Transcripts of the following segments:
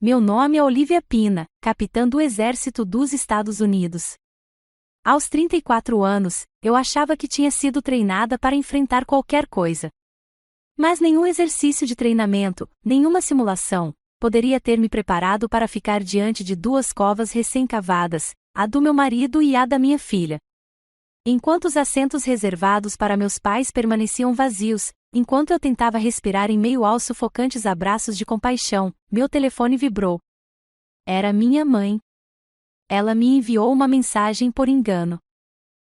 Meu nome é Olivia Pina, capitã do Exército dos Estados Unidos. Aos 34 anos, eu achava que tinha sido treinada para enfrentar qualquer coisa. Mas nenhum exercício de treinamento, nenhuma simulação, poderia ter me preparado para ficar diante de duas covas recém-cavadas, a do meu marido e a da minha filha. Enquanto os assentos reservados para meus pais permaneciam vazios, enquanto eu tentava respirar em meio aos sufocantes abraços de compaixão, meu telefone vibrou. Era minha mãe. Ela me enviou uma mensagem por engano.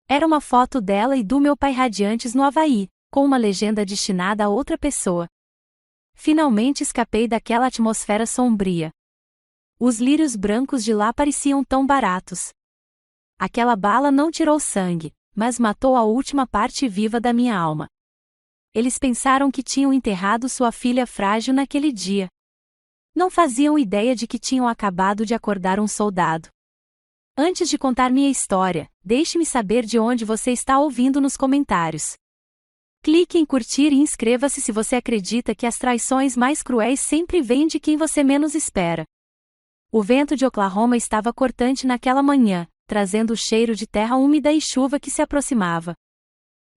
Era uma foto dela e do meu pai radiantes no Havaí, com uma legenda destinada a outra pessoa. Finalmente escapei daquela atmosfera sombria. Os lírios brancos de lá pareciam tão baratos. Aquela bala não tirou sangue, mas matou a última parte viva da minha alma. Eles pensaram que tinham enterrado sua filha frágil naquele dia. Não faziam ideia de que tinham acabado de acordar um soldado. Antes de contar minha história, deixe-me saber de onde você está ouvindo nos comentários. Clique em curtir e inscreva-se se você acredita que as traições mais cruéis sempre vêm de quem você menos espera. O vento de Oklahoma estava cortante naquela manhã, trazendo o cheiro de terra úmida e chuva que se aproximava.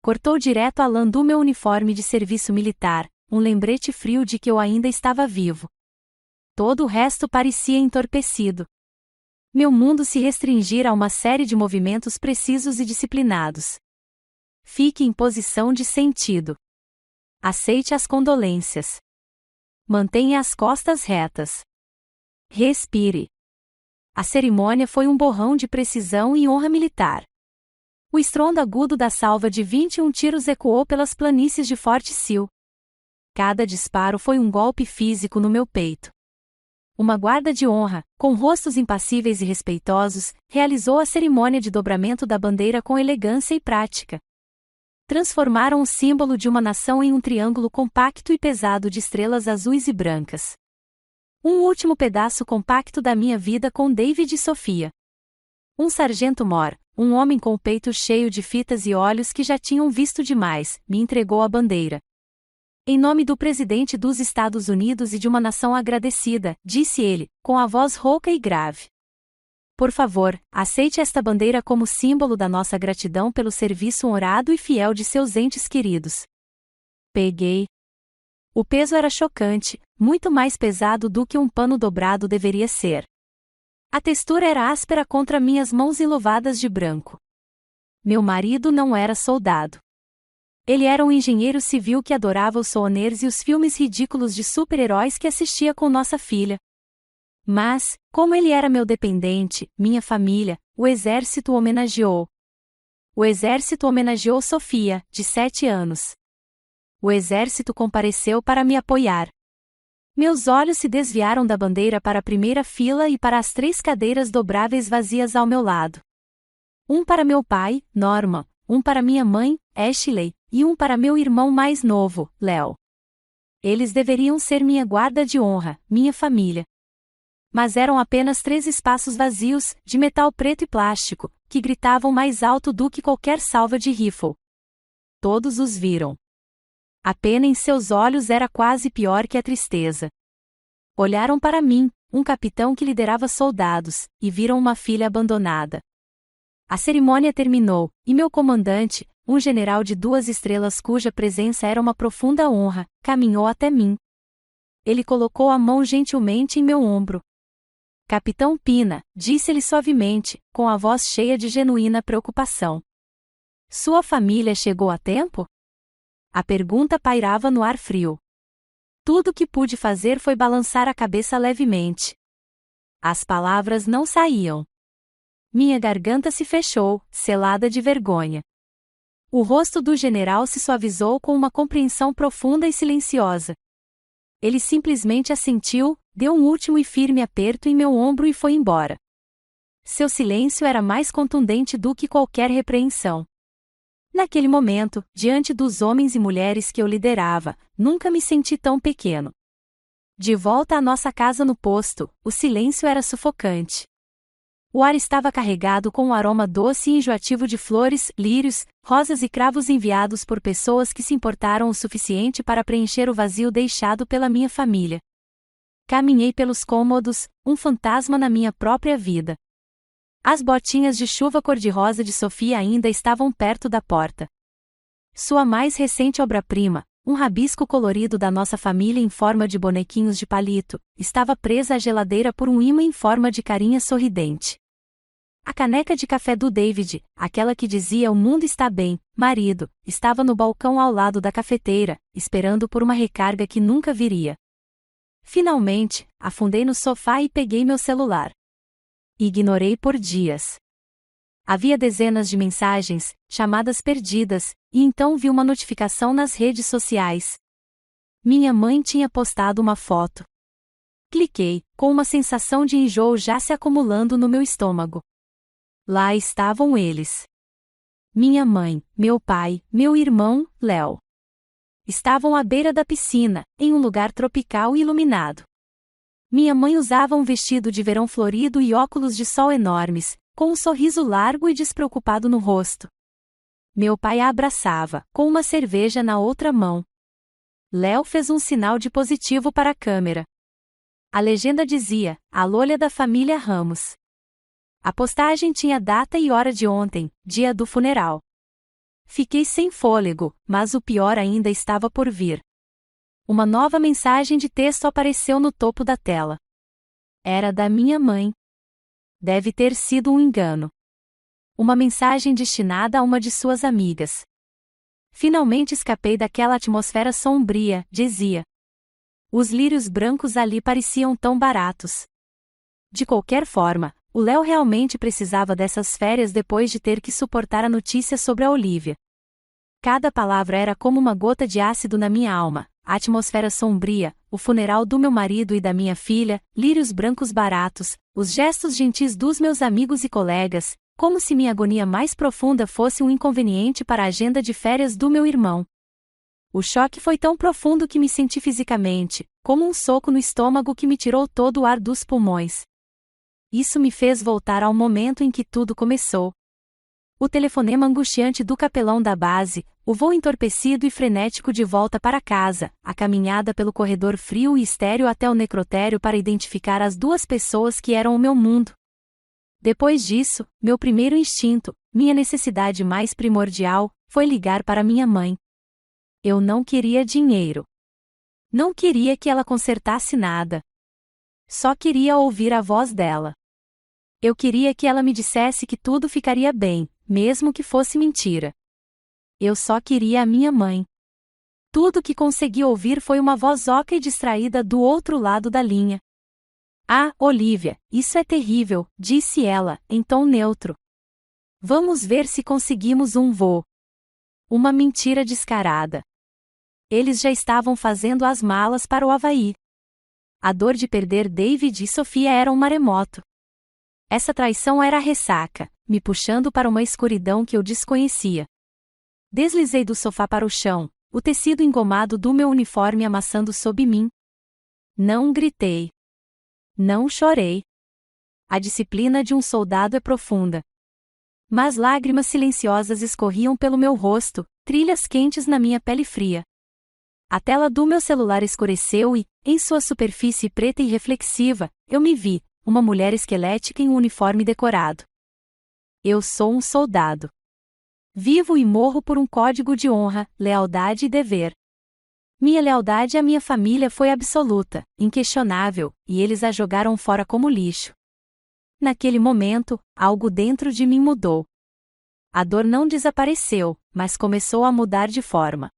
Cortou direto a lã do meu uniforme de serviço militar, um lembrete frio de que eu ainda estava vivo. Todo o resto parecia entorpecido. Meu mundo se restringira a uma série de movimentos precisos e disciplinados. Fique em posição de sentido. Aceite as condolências. Mantenha as costas retas. Respire. A cerimônia foi um borrão de precisão e honra militar. O estrondo agudo da salva de 21 tiros ecoou pelas planícies de Fort Sill. Cada disparo foi um golpe físico no meu peito. Uma guarda de honra, com rostos impassíveis e respeitosos, realizou a cerimônia de dobramento da bandeira com elegância e prática. Transformaram o símbolo de uma nação em um triângulo compacto e pesado de estrelas azuis e brancas. Um último pedaço compacto da minha vida com David e Sofia. Um sargento-mor, um homem com o peito cheio de fitas e olhos que já tinham visto demais, me entregou a bandeira. Em nome do presidente dos Estados Unidos e de uma nação agradecida, disse ele, com a voz rouca e grave. Por favor, aceite esta bandeira como símbolo da nossa gratidão pelo serviço honrado e fiel de seus entes queridos. Peguei. O peso era chocante, muito mais pesado do que um pano dobrado deveria ser. A textura era áspera contra minhas mãos enluvadas de branco. Meu marido não era soldado. Ele era um engenheiro civil que adorava os soners e os filmes ridículos de super-heróis que assistia com nossa filha. Mas, como ele era meu dependente, minha família, o exército o homenageou. O exército homenageou Sofia, de 7 anos. O exército compareceu para me apoiar. Meus olhos se desviaram da bandeira para a primeira fila e para as 3 cadeiras dobráveis vazias ao meu lado. Um para meu pai, Norman, um para minha mãe, Ashley, e um para meu irmão mais novo, Léo. Eles deveriam ser minha guarda de honra, minha família. Mas eram apenas 3 espaços vazios, de metal preto e plástico, que gritavam mais alto do que qualquer salva de rifle. Todos os viram. A pena em seus olhos era quase pior que a tristeza. Olharam para mim, um capitão que liderava soldados, e viram uma filha abandonada. A cerimônia terminou, e meu comandante, um general de 2 estrelas cuja presença era uma profunda honra, caminhou até mim. Ele colocou a mão gentilmente em meu ombro. Capitão Pina, disse-lhe suavemente, com a voz cheia de genuína preocupação. Sua família chegou a tempo? A pergunta pairava no ar frio. Tudo o que pude fazer foi balançar a cabeça levemente. As palavras não saíam. Minha garganta se fechou, selada de vergonha. O rosto do general se suavizou com uma compreensão profunda e silenciosa. Ele simplesmente assentiu, deu um último e firme aperto em meu ombro e foi embora. Seu silêncio era mais contundente do que qualquer repreensão. Naquele momento, diante dos homens e mulheres que eu liderava, nunca me senti tão pequeno. De volta à nossa casa no posto, o silêncio era sufocante. O ar estava carregado com um aroma doce e enjoativo de flores, lírios, rosas e cravos enviados por pessoas que se importaram o suficiente para preencher o vazio deixado pela minha família. Caminhei pelos cômodos, um fantasma na minha própria vida. As botinhas de chuva cor-de-rosa de Sofia ainda estavam perto da porta. Sua mais recente obra-prima, um rabisco colorido da nossa família em forma de bonequinhos de palito, estava presa à geladeira por um ímã em forma de carinha sorridente. A caneca de café do David, aquela que dizia "O mundo está bem, marido", estava no balcão ao lado da cafeteira, esperando por uma recarga que nunca viria. Finalmente, afundei no sofá e peguei meu celular. Ignorei por dias. Havia dezenas de mensagens, chamadas perdidas, e então vi uma notificação nas redes sociais. Minha mãe tinha postado uma foto. Cliquei, com uma sensação de enjoo já se acumulando no meu estômago. Lá estavam eles. Minha mãe, meu pai, meu irmão, Léo. Estavam à beira da piscina, em um lugar tropical e iluminado. Minha mãe usava um vestido de verão florido e óculos de sol enormes, com um sorriso largo e despreocupado no rosto. Meu pai a abraçava, com uma cerveja na outra mão. Léo fez um sinal de positivo para a câmera. A legenda dizia: "A lolha da família Ramos". A postagem tinha data e hora de ontem, dia do funeral. Fiquei sem fôlego, mas o pior ainda estava por vir. Uma nova mensagem de texto apareceu no topo da tela. Era da minha mãe. Deve ter sido um engano. Uma mensagem destinada a uma de suas amigas. Finalmente escapei daquela atmosfera sombria, dizia. Os lírios brancos ali pareciam tão baratos. De qualquer forma, o Léo realmente precisava dessas férias depois de ter que suportar a notícia sobre a Olivia. Cada palavra era como uma gota de ácido na minha alma, a atmosfera sombria, o funeral do meu marido e da minha filha, lírios brancos baratos, os gestos gentis dos meus amigos e colegas, como se minha agonia mais profunda fosse um inconveniente para a agenda de férias do meu irmão. O choque foi tão profundo que me senti fisicamente, como um soco no estômago que me tirou todo o ar dos pulmões. Isso me fez voltar ao momento em que tudo começou. O telefonema angustiante do capelão da base, o voo entorpecido e frenético de volta para casa, a caminhada pelo corredor frio e estéril até o necrotério para identificar as duas pessoas que eram o meu mundo. Depois disso, meu primeiro instinto, minha necessidade mais primordial, foi ligar para minha mãe. Eu não queria dinheiro. Não queria que ela consertasse nada. Só queria ouvir a voz dela. Eu queria que ela me dissesse que tudo ficaria bem, mesmo que fosse mentira. Eu só queria a minha mãe. Tudo que consegui ouvir foi uma voz oca e distraída do outro lado da linha. "Ah, Olivia, isso é terrível", disse ela, em tom neutro. "Vamos ver se conseguimos um voo." Uma mentira descarada. Eles já estavam fazendo as malas para o Havaí. A dor de perder David e Sofia era um maremoto. Essa traição era a ressaca, me puxando para uma escuridão que eu desconhecia. Deslizei do sofá para o chão, o tecido engomado do meu uniforme amassando sob mim. Não gritei. Não chorei. A disciplina de um soldado é profunda. Mas lágrimas silenciosas escorriam pelo meu rosto, trilhas quentes na minha pele fria. A tela do meu celular escureceu e, em sua superfície preta e reflexiva, eu me vi, uma mulher esquelética em um uniforme decorado. Eu sou um soldado. Vivo e morro por um código de honra, lealdade e dever. Minha lealdade à minha família foi absoluta, inquestionável, e eles a jogaram fora como lixo. Naquele momento, algo dentro de mim mudou. A dor não desapareceu, mas começou a mudar de forma.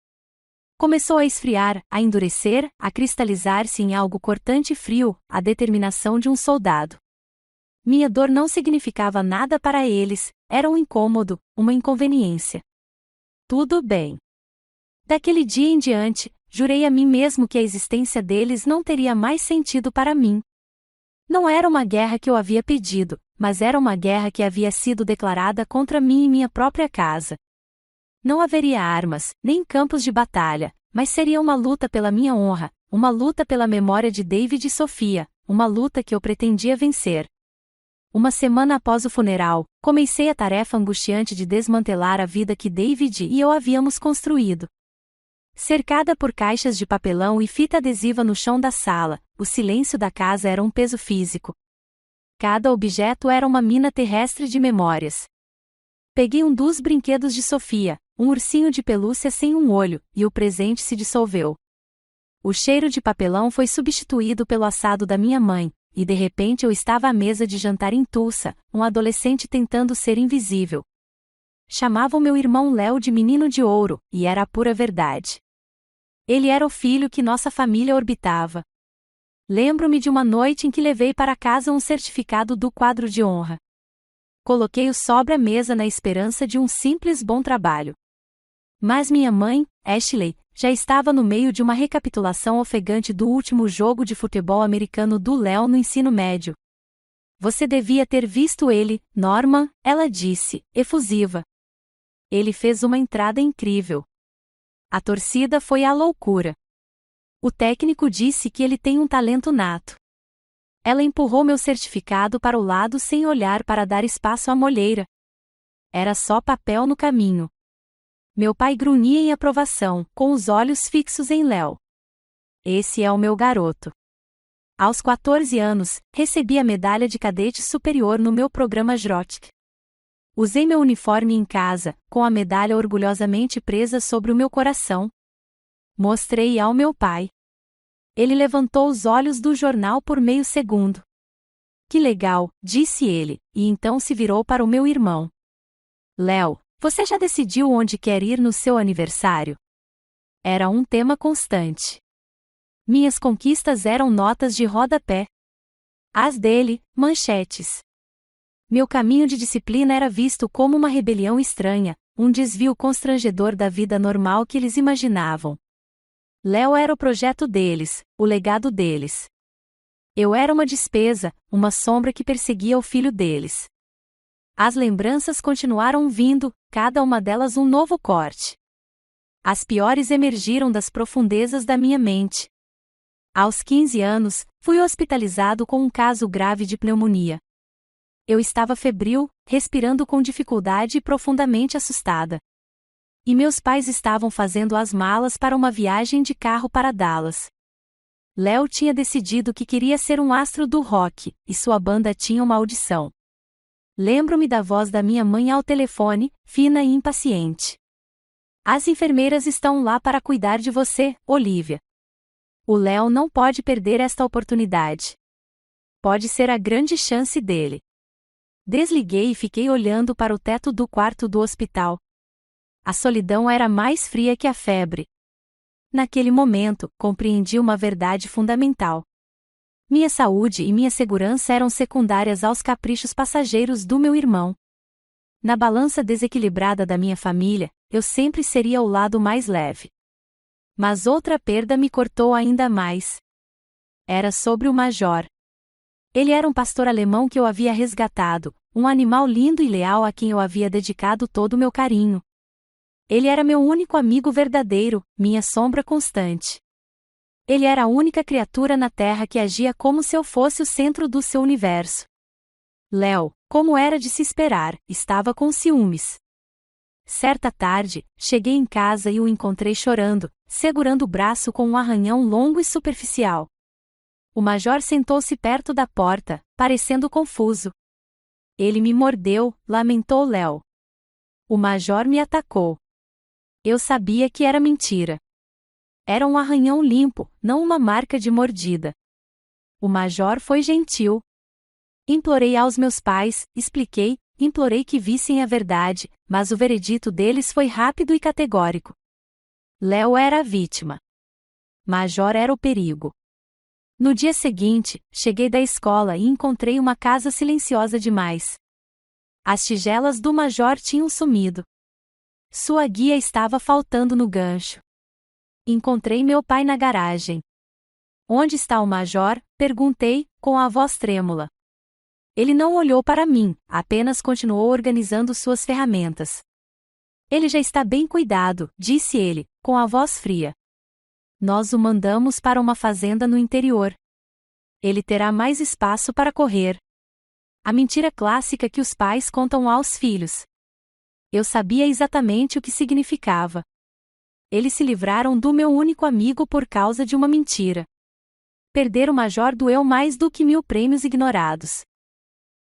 Começou a esfriar, a endurecer, a cristalizar-se em algo cortante e frio, a determinação de um soldado. Minha dor não significava nada para eles, era um incômodo, uma inconveniência. Tudo bem. Daquele dia em diante, jurei a mim mesmo que a existência deles não teria mais sentido para mim. Não era uma guerra que eu havia pedido, mas era uma guerra que havia sido declarada contra mim em minha própria casa. Não haveria armas, nem campos de batalha, mas seria uma luta pela minha honra, uma luta pela memória de David e Sofia, uma luta que eu pretendia vencer. Uma semana após o funeral, comecei a tarefa angustiante de desmantelar a vida que David e eu havíamos construído. Cercada por caixas de papelão e fita adesiva no chão da sala, o silêncio da casa era um peso físico. Cada objeto era uma mina terrestre de memórias. Peguei um dos brinquedos de Sofia, um ursinho de pelúcia sem um olho, e o presente se dissolveu. O cheiro de papelão foi substituído pelo assado da minha mãe, e de repente eu estava à mesa de jantar em Tulsa, um adolescente tentando ser invisível. Chamavam meu irmão Léo de menino de ouro, e era a pura verdade. Ele era o filho que nossa família orbitava. Lembro-me de uma noite em que levei para casa um certificado do quadro de honra. Coloquei-o sobre a mesa na esperança de um simples bom trabalho. Mas minha mãe, Ashley, já estava no meio de uma recapitulação ofegante do último jogo de futebol americano do Léo no ensino médio. Você devia ter visto ele, Norman, ela disse, efusiva. Ele fez uma entrada incrível. A torcida foi à loucura. O técnico disse que ele tem um talento nato. Ela empurrou meu certificado para o lado sem olhar para dar espaço à molheira. Era só papel no caminho. Meu pai grunhia em aprovação, com os olhos fixos em Léo. Esse é o meu garoto. Aos 14 anos, recebi a medalha de cadete superior no meu programa JROTC. Usei meu uniforme em casa, com a medalha orgulhosamente presa sobre o meu coração. Mostrei ao meu pai. Ele levantou os olhos do jornal por meio segundo. Que legal, disse ele, e então se virou para o meu irmão. Léo, você já decidiu onde quer ir no seu aniversário? Era um tema constante. Minhas conquistas eram notas de rodapé. As dele, manchetes. Meu caminho de disciplina era visto como uma rebelião estranha, um desvio constrangedor da vida normal que eles imaginavam. Léo era o projeto deles, o legado deles. Eu era uma despesa, uma sombra que perseguia o filho deles. As lembranças continuaram vindo, cada uma delas um novo corte. As piores emergiram das profundezas da minha mente. Aos 15 anos, fui hospitalizado com um caso grave de pneumonia. Eu estava febril, respirando com dificuldade e profundamente assustada. E meus pais estavam fazendo as malas para uma viagem de carro para Dallas. Léo tinha decidido que queria ser um astro do rock, e sua banda tinha uma audição. Lembro-me da voz da minha mãe ao telefone, fina e impaciente. As enfermeiras estão lá para cuidar de você, Olivia. O Léo não pode perder esta oportunidade. Pode ser a grande chance dele. Desliguei e fiquei olhando para o teto do quarto do hospital. A solidão era mais fria que a febre. Naquele momento, compreendi uma verdade fundamental. Minha saúde e minha segurança eram secundárias aos caprichos passageiros do meu irmão. Na balança desequilibrada da minha família, eu sempre seria o lado mais leve. Mas outra perda me cortou ainda mais. Era sobre o Major. Ele era um pastor alemão que eu havia resgatado, um animal lindo e leal a quem eu havia dedicado todo o meu carinho. Ele era meu único amigo verdadeiro, minha sombra constante. Ele era a única criatura na Terra que agia como se eu fosse o centro do seu universo. Léo, como era de se esperar, estava com ciúmes. Certa tarde, cheguei em casa e o encontrei chorando, segurando o braço com um arranhão longo e superficial. O major sentou-se perto da porta, parecendo confuso. Ele me mordeu, lamentou Léo. O major me atacou. Eu sabia que era mentira. Era um arranhão limpo, não uma marca de mordida. O major foi gentil. Implorei aos meus pais, expliquei, implorei que vissem a verdade, mas o veredito deles foi rápido e categórico. Léo era a vítima. Major era o perigo. No dia seguinte, cheguei da escola e encontrei uma casa silenciosa demais. As tigelas do major tinham sumido. Sua guia estava faltando no gancho. Encontrei meu pai na garagem. Onde está o major? Perguntei, com a voz trêmula. Ele não olhou para mim, apenas continuou organizando suas ferramentas. Ele já está bem cuidado, disse ele, com a voz fria. Nós o mandamos para uma fazenda no interior. Ele terá mais espaço para correr. A mentira clássica que os pais contam aos filhos. Eu sabia exatamente o que significava. Eles se livraram do meu único amigo por causa de uma mentira. Perder o major doeu mais do que 1000 prêmios ignorados.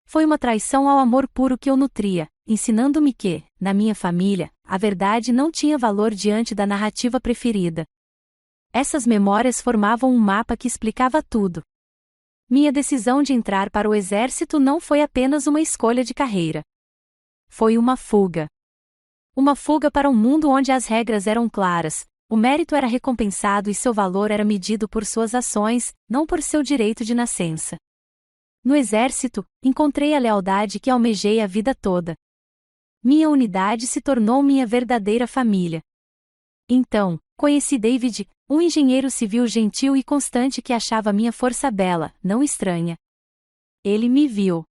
Foi uma traição ao amor puro que eu nutria, ensinando-me que, na minha família, a verdade não tinha valor diante da narrativa preferida. Essas memórias formavam um mapa que explicava tudo. Minha decisão de entrar para o exército não foi apenas uma escolha de carreira. Foi uma fuga. Uma fuga para um mundo onde as regras eram claras, o mérito era recompensado e seu valor era medido por suas ações, não por seu direito de nascença. No exército, encontrei a lealdade que almejei a vida toda. Minha unidade se tornou minha verdadeira família. Então, conheci David, um engenheiro civil gentil e constante que achava minha força bela, não estranha. Ele me viu.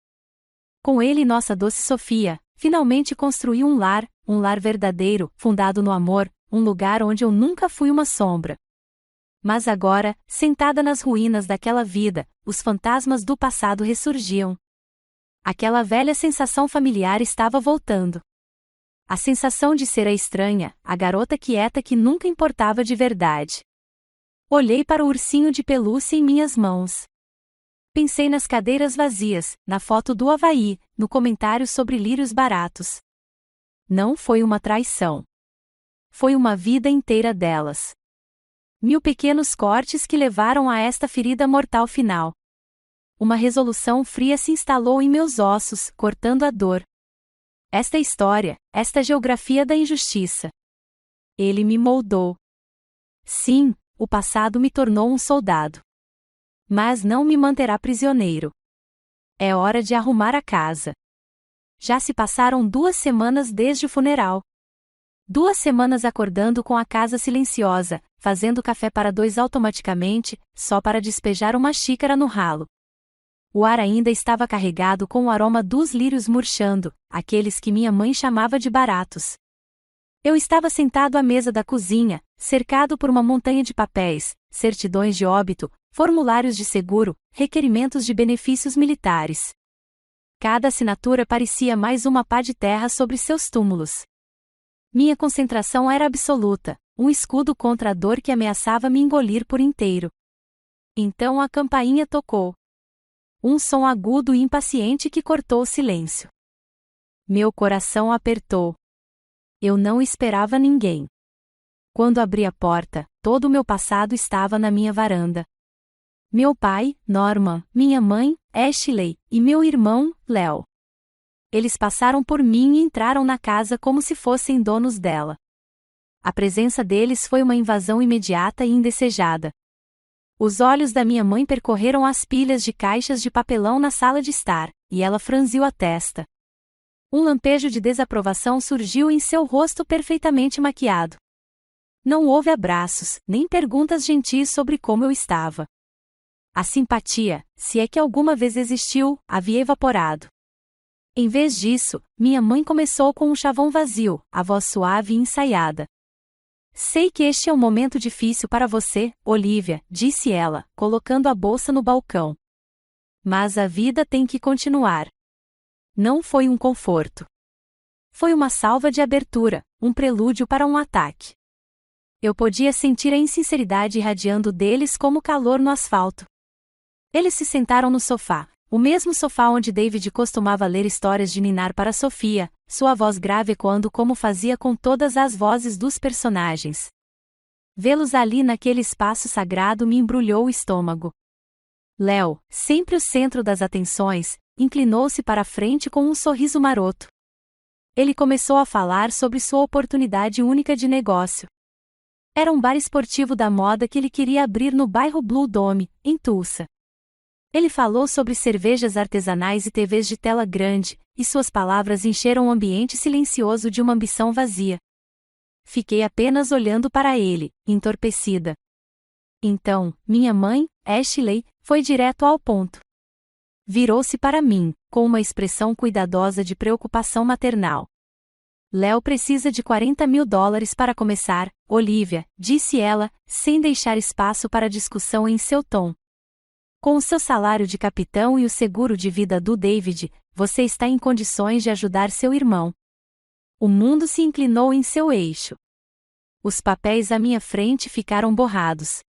Com ele e nossa doce Sofia, finalmente construí um lar verdadeiro, fundado no amor, um lugar onde eu nunca fui uma sombra. Mas agora, sentada nas ruínas daquela vida, os fantasmas do passado ressurgiam. Aquela velha sensação familiar estava voltando. A sensação de ser a estranha, a garota quieta que nunca importava de verdade. Olhei para o ursinho de pelúcia em minhas mãos. Pensei nas cadeiras vazias, na foto do Havaí, no comentário sobre lírios baratos. Não foi uma traição. Foi uma vida inteira delas. 1000 pequenos cortes que levaram a esta ferida mortal final. Uma resolução fria se instalou em meus ossos, cortando a dor. Esta história, esta geografia da injustiça. Ele me moldou. Sim, o passado me tornou um soldado. Mas não me manterá prisioneiro. É hora de arrumar a casa. Já se passaram 2 semanas desde o funeral. 2 semanas acordando com a casa silenciosa, fazendo café para 2 automaticamente, só para despejar uma xícara no ralo. O ar ainda estava carregado com o aroma dos lírios murchando, aqueles que minha mãe chamava de baratos. Eu estava sentado à mesa da cozinha, cercado por uma montanha de papéis, certidões de óbito, formulários de seguro, requerimentos de benefícios militares. Cada assinatura parecia mais uma pá de terra sobre seus túmulos. Minha concentração era absoluta, um escudo contra a dor que ameaçava me engolir por inteiro. Então a campainha tocou. Um som agudo e impaciente que cortou o silêncio. Meu coração apertou. Eu não esperava ninguém. Quando abri a porta, todo o meu passado estava na minha varanda. Meu pai, Norman, minha mãe, Ashley, e meu irmão, Léo. Eles passaram por mim e entraram na casa como se fossem donos dela. A presença deles foi uma invasão imediata e indesejada. Os olhos da minha mãe percorreram as pilhas de caixas de papelão na sala de estar, e ela franziu a testa. Um lampejo de desaprovação surgiu em seu rosto perfeitamente maquiado. Não houve abraços, nem perguntas gentis sobre como eu estava. A simpatia, se é que alguma vez existiu, havia evaporado. Em vez disso, minha mãe começou com um chavão vazio, a voz suave e ensaiada. Sei que este é um momento difícil para você, Olivia, disse ela, colocando a bolsa no balcão. Mas a vida tem que continuar. Não foi um conforto. Foi uma salva de abertura, um prelúdio para um ataque. Eu podia sentir a insinceridade irradiando deles como calor no asfalto. Eles se sentaram no sofá, o mesmo sofá onde David costumava ler histórias de ninar para Sofia, sua voz grave ecoando como fazia com todas as vozes dos personagens. Vê-los ali naquele espaço sagrado me embrulhou o estômago. Léo, sempre o centro das atenções, inclinou-se para a frente com um sorriso maroto. Ele começou a falar sobre sua oportunidade única de negócio. Era um bar esportivo da moda que ele queria abrir no bairro Blue Dome, em Tulsa. Ele falou sobre cervejas artesanais e TVs de tela grande, e suas palavras encheram o ambiente silencioso de uma ambição vazia. Fiquei apenas olhando para ele, entorpecida. Então, minha mãe, Ashley, foi direto ao ponto. Virou-se para mim, com uma expressão cuidadosa de preocupação maternal. Léo precisa de $40.000 para começar, Olivia, disse ela, sem deixar espaço para discussão em seu tom. Com o seu salário de capitão e o seguro de vida do David, você está em condições de ajudar seu irmão. O mundo se inclinou em seu eixo. Os papéis à minha frente ficaram borrados.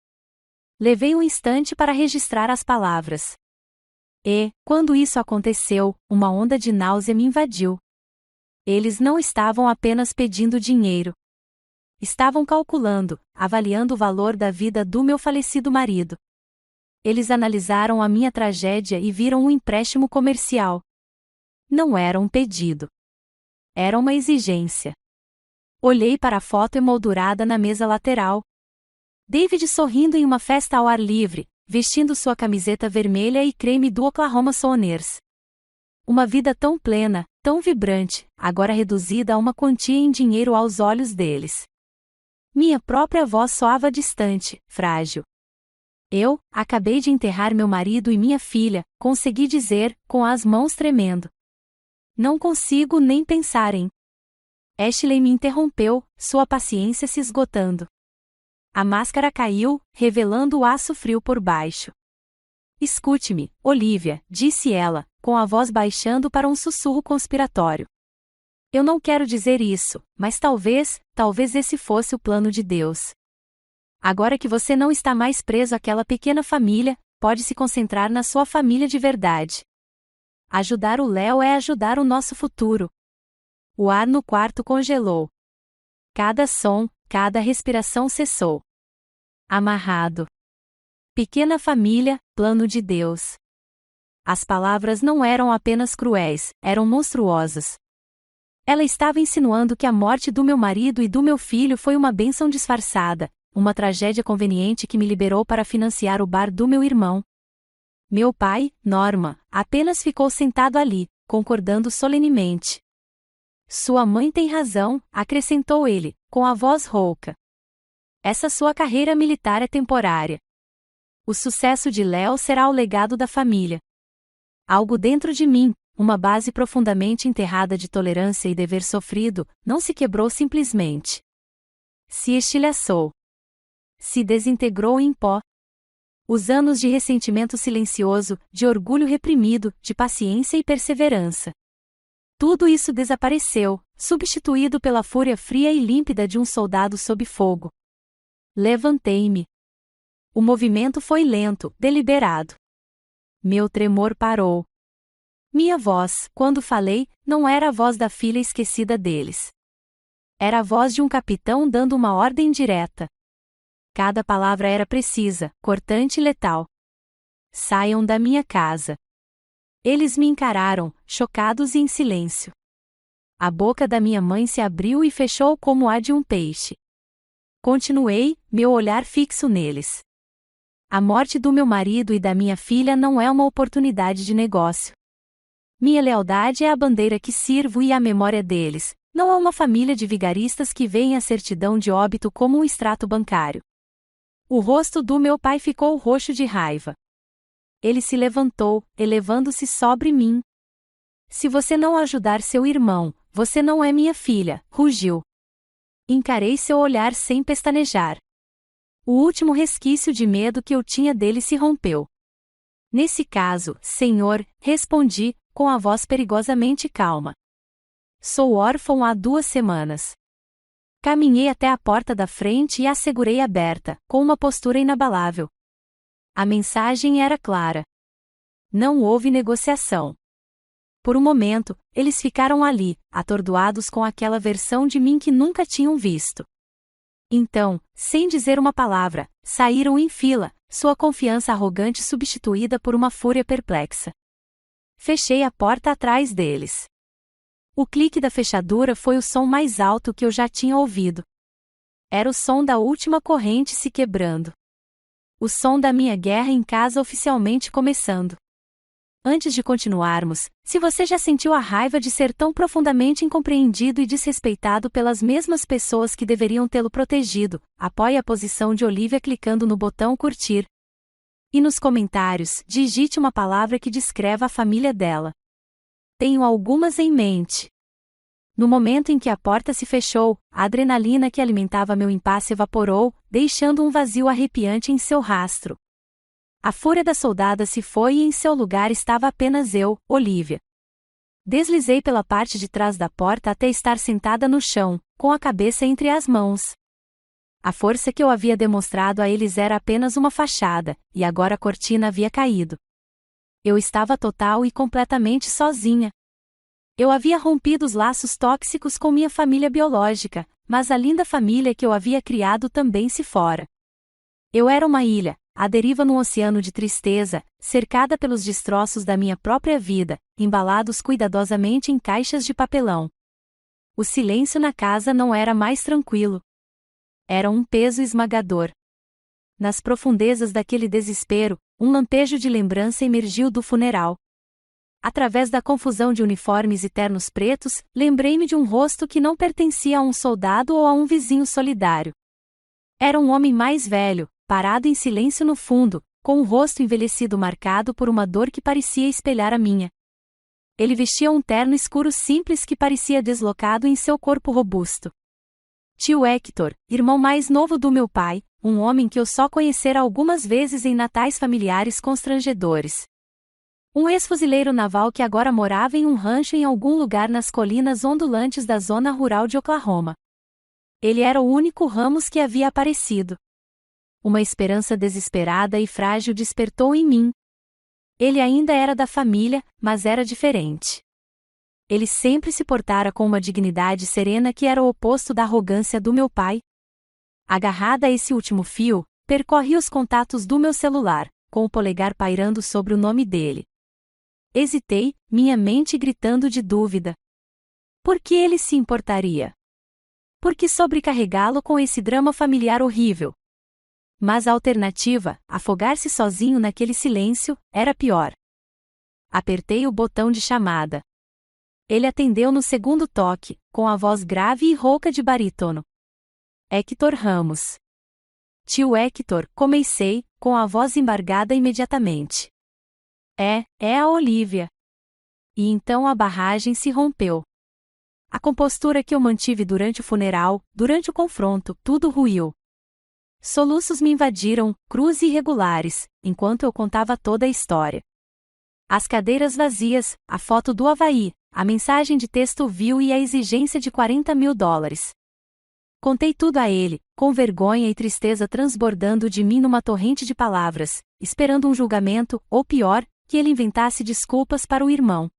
Levei um instante para registrar as palavras. E, quando isso aconteceu, uma onda de náusea me invadiu. Eles não estavam apenas pedindo dinheiro. Estavam calculando, avaliando o valor da vida do meu falecido marido. Eles analisaram a minha tragédia e viram um empréstimo comercial. Não era um pedido. Era uma exigência. Olhei para a foto emoldurada na mesa lateral. David sorrindo em uma festa ao ar livre, vestindo sua camiseta vermelha e creme do Oklahoma Sooners. Uma vida tão plena, tão vibrante, agora reduzida a uma quantia em dinheiro aos olhos deles. Minha própria voz soava distante, frágil. Eu, acabei de enterrar meu marido e minha filha, consegui dizer, com as mãos tremendo. Não consigo nem pensar em. Ashley me interrompeu, sua paciência se esgotando. A máscara caiu, revelando o aço frio por baixo. Escute-me, Olivia, disse ela, com a voz baixando para um sussurro conspiratório. Eu não quero dizer isso, mas talvez esse fosse o plano de Deus. Agora que você não está mais preso àquela pequena família, pode se concentrar na sua família de verdade. Ajudar o Léo é ajudar o nosso futuro. O ar no quarto congelou. Cada som, cada respiração cessou. Amarrado. Pequena família, plano de Deus. As palavras não eram apenas cruéis, eram monstruosas. Ela estava insinuando que a morte do meu marido e do meu filho foi uma bênção disfarçada, uma tragédia conveniente que me liberou para financiar o bar do meu irmão. Meu pai, Norman, apenas ficou sentado ali, concordando solenemente. Sua mãe tem razão, acrescentou ele, com a voz rouca. Essa sua carreira militar é temporária. O sucesso de Léo será o legado da família. Algo dentro de mim, uma base profundamente enterrada de tolerância e dever sofrido, não se quebrou simplesmente. Se estilhaçou. Se desintegrou em pó. Os anos de ressentimento silencioso, de orgulho reprimido, de paciência e perseverança. Tudo isso desapareceu, substituído pela fúria fria e límpida de um soldado sob fogo. Levantei-me. O movimento foi lento, deliberado. Meu tremor parou. Minha voz, quando falei, não era a voz da filha esquecida deles. Era a voz de um capitão dando uma ordem direta. Cada palavra era precisa, cortante e letal. Saiam da minha casa. Eles me encararam, chocados e em silêncio. A boca da minha mãe se abriu e fechou como a de um peixe. Continuei, meu olhar fixo neles. A morte do meu marido e da minha filha não é uma oportunidade de negócio. Minha lealdade é a bandeira que sirvo e a memória deles, não é uma família de vigaristas que veem a certidão de óbito como um extrato bancário. O rosto do meu pai ficou roxo de raiva. Ele se levantou, elevando-se sobre mim. Se você não ajudar seu irmão, você não é minha filha, rugiu. Encarei seu olhar sem pestanejar. O último resquício de medo que eu tinha dele se rompeu. Nesse caso, senhor, respondi, com a voz perigosamente calma. Sou órfão há 2 semanas. Caminhei até a porta da frente e a segurei aberta, com uma postura inabalável. A mensagem era clara. Não houve negociação. Por um momento, eles ficaram ali, atordoados com aquela versão de mim que nunca tinham visto. Então, sem dizer uma palavra, saíram em fila, sua confiança arrogante substituída por uma fúria perplexa. Fechei a porta atrás deles. O clique da fechadura foi o som mais alto que eu já tinha ouvido. Era o som da última corrente se quebrando. O som da minha guerra em casa oficialmente começando. Antes de continuarmos, se você já sentiu a raiva de ser tão profundamente incompreendido e desrespeitado pelas mesmas pessoas que deveriam tê-lo protegido, apoie a posição de Olivia clicando no botão curtir. E nos comentários, digite uma palavra que descreva a família dela. Tenho algumas em mente. No momento em que a porta se fechou, a adrenalina que alimentava meu impasse evaporou, deixando um vazio arrepiante em seu rastro. A fúria da soldada se foi e em seu lugar estava apenas eu, Olivia. Deslizei pela parte de trás da porta até estar sentada no chão, com a cabeça entre as mãos. A força que eu havia demonstrado a eles era apenas uma fachada, e agora a cortina havia caído. Eu estava total e completamente sozinha. Eu havia rompido os laços tóxicos com minha família biológica, mas a linda família que eu havia criado também se fora. Eu era uma ilha, à deriva num oceano de tristeza, cercada pelos destroços da minha própria vida, embalados cuidadosamente em caixas de papelão. O silêncio na casa não era mais tranquilo. Era um peso esmagador. Nas profundezas daquele desespero, um lampejo de lembrança emergiu do funeral. Através da confusão de uniformes e ternos pretos, lembrei-me de um rosto que não pertencia a um soldado ou a um vizinho solidário. Era um homem mais velho, parado em silêncio no fundo, com o rosto envelhecido marcado por uma dor que parecia espelhar a minha. Ele vestia um terno escuro simples que parecia deslocado em seu corpo robusto. Tio Hector, irmão mais novo do meu pai, um homem que eu só conhecera algumas vezes em natais familiares constrangedores. Um ex-fuzileiro naval que agora morava em um rancho em algum lugar nas colinas ondulantes da zona rural de Oklahoma. Ele era o único Ramos que havia aparecido. Uma esperança desesperada e frágil despertou em mim. Ele ainda era da família, mas era diferente. Ele sempre se portara com uma dignidade serena que era o oposto da arrogância do meu pai. Agarrada a esse último fio, percorri os contatos do meu celular, com o polegar pairando sobre o nome dele. Hesitei, minha mente gritando de dúvida. Por que ele se importaria? Por que sobrecarregá-lo com esse drama familiar horrível? Mas a alternativa, afogar-se sozinho naquele silêncio, era pior. Apertei o botão de chamada. Ele atendeu no segundo toque, com a voz grave e rouca de barítono. Hector Ramos. Tio Hector, comecei, com a voz embargada imediatamente. É a Olivia. E então a barragem se rompeu. A compostura que eu mantive durante o funeral, durante o confronto, tudo ruiu. Soluços me invadiram, cruz irregulares, enquanto eu contava toda a história. As cadeiras vazias, a foto do Havaí, a mensagem de texto vil e a exigência de $40 mil. Contei tudo a ele, com vergonha e tristeza transbordando de mim numa torrente de palavras, esperando um julgamento, ou pior, que ele inventasse desculpas para o irmão.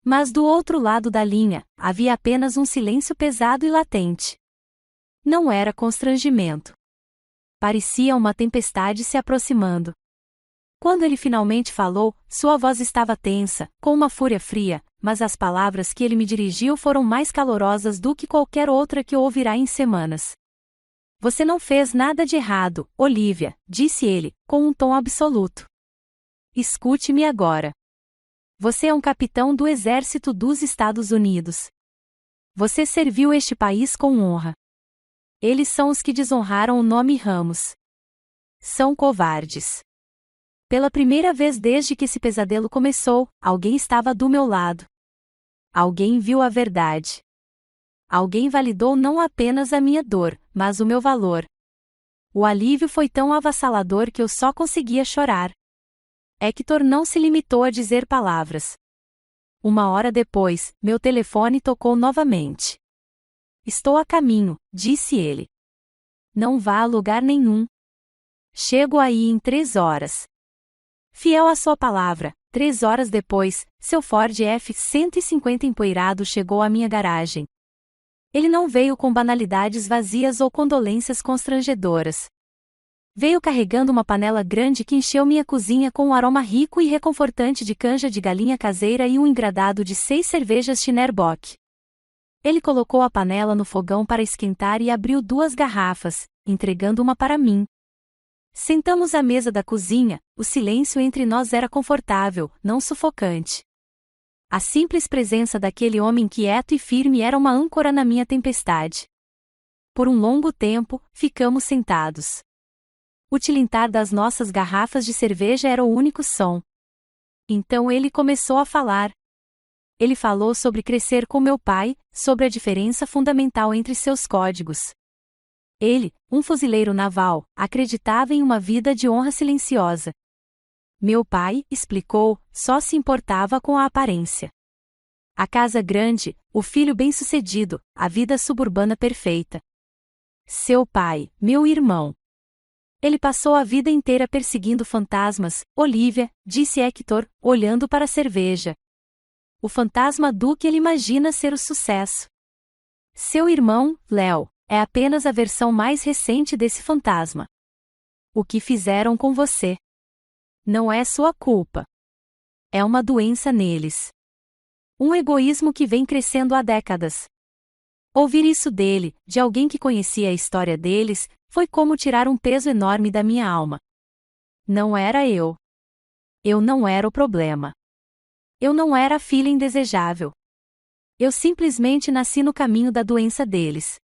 Mas do outro lado da linha, havia apenas um silêncio pesado e latente. Não era constrangimento. Parecia uma tempestade se aproximando. Quando ele finalmente falou, sua voz estava tensa, com uma fúria fria, mas as palavras que ele me dirigiu foram mais calorosas do que qualquer outra que eu ouvirá em semanas. Você não fez nada de errado, Olivia, disse ele, com um tom absoluto. Escute-me agora. Você é um capitão do Exército dos Estados Unidos. Você serviu este país com honra. Eles são os que desonraram o nome Ramos. São covardes. Pela primeira vez desde que esse pesadelo começou, alguém estava do meu lado. Alguém viu a verdade. Alguém validou não apenas a minha dor, mas o meu valor. O alívio foi tão avassalador que eu só conseguia chorar. Hector não se limitou a dizer palavras. 1 hora depois, meu telefone tocou novamente. Estou a caminho, disse ele. Não vá a lugar nenhum. Chego aí em 3 horas. Fiel à sua palavra, 3 horas depois, seu Ford F-150 empoeirado chegou à minha garagem. Ele não veio com banalidades vazias ou condolências constrangedoras. Veio carregando uma panela grande que encheu minha cozinha com um aroma rico e reconfortante de canja de galinha caseira e um engradado de 6 cervejas Schneiderbock. Ele colocou a panela no fogão para esquentar e abriu 2 garrafas, entregando uma para mim. Sentamos à mesa da cozinha, o silêncio entre nós era confortável, não sufocante. A simples presença daquele homem quieto e firme era uma âncora na minha tempestade. Por um longo tempo, ficamos sentados. O tilintar das nossas garrafas de cerveja era o único som. Então ele começou a falar. Ele falou sobre crescer com meu pai, sobre a diferença fundamental entre seus códigos. Ele, um fuzileiro naval, acreditava em uma vida de honra silenciosa. Meu pai, explicou, só se importava com a aparência. A casa grande, o filho bem-sucedido, a vida suburbana perfeita. Seu pai, meu irmão. Ele passou a vida inteira perseguindo fantasmas, Olivia, disse Hector, olhando para a cerveja. O fantasma do que ele imagina ser o sucesso. Seu irmão, Léo, é apenas a versão mais recente desse fantasma. O que fizeram com você? Não é sua culpa. É uma doença neles. Um egoísmo que vem crescendo há décadas. Ouvir isso dele, de alguém que conhecia a história deles, foi como tirar um peso enorme da minha alma. Não era eu. Eu não era o problema. Eu não era a filha indesejável. Eu simplesmente nasci no caminho da doença deles.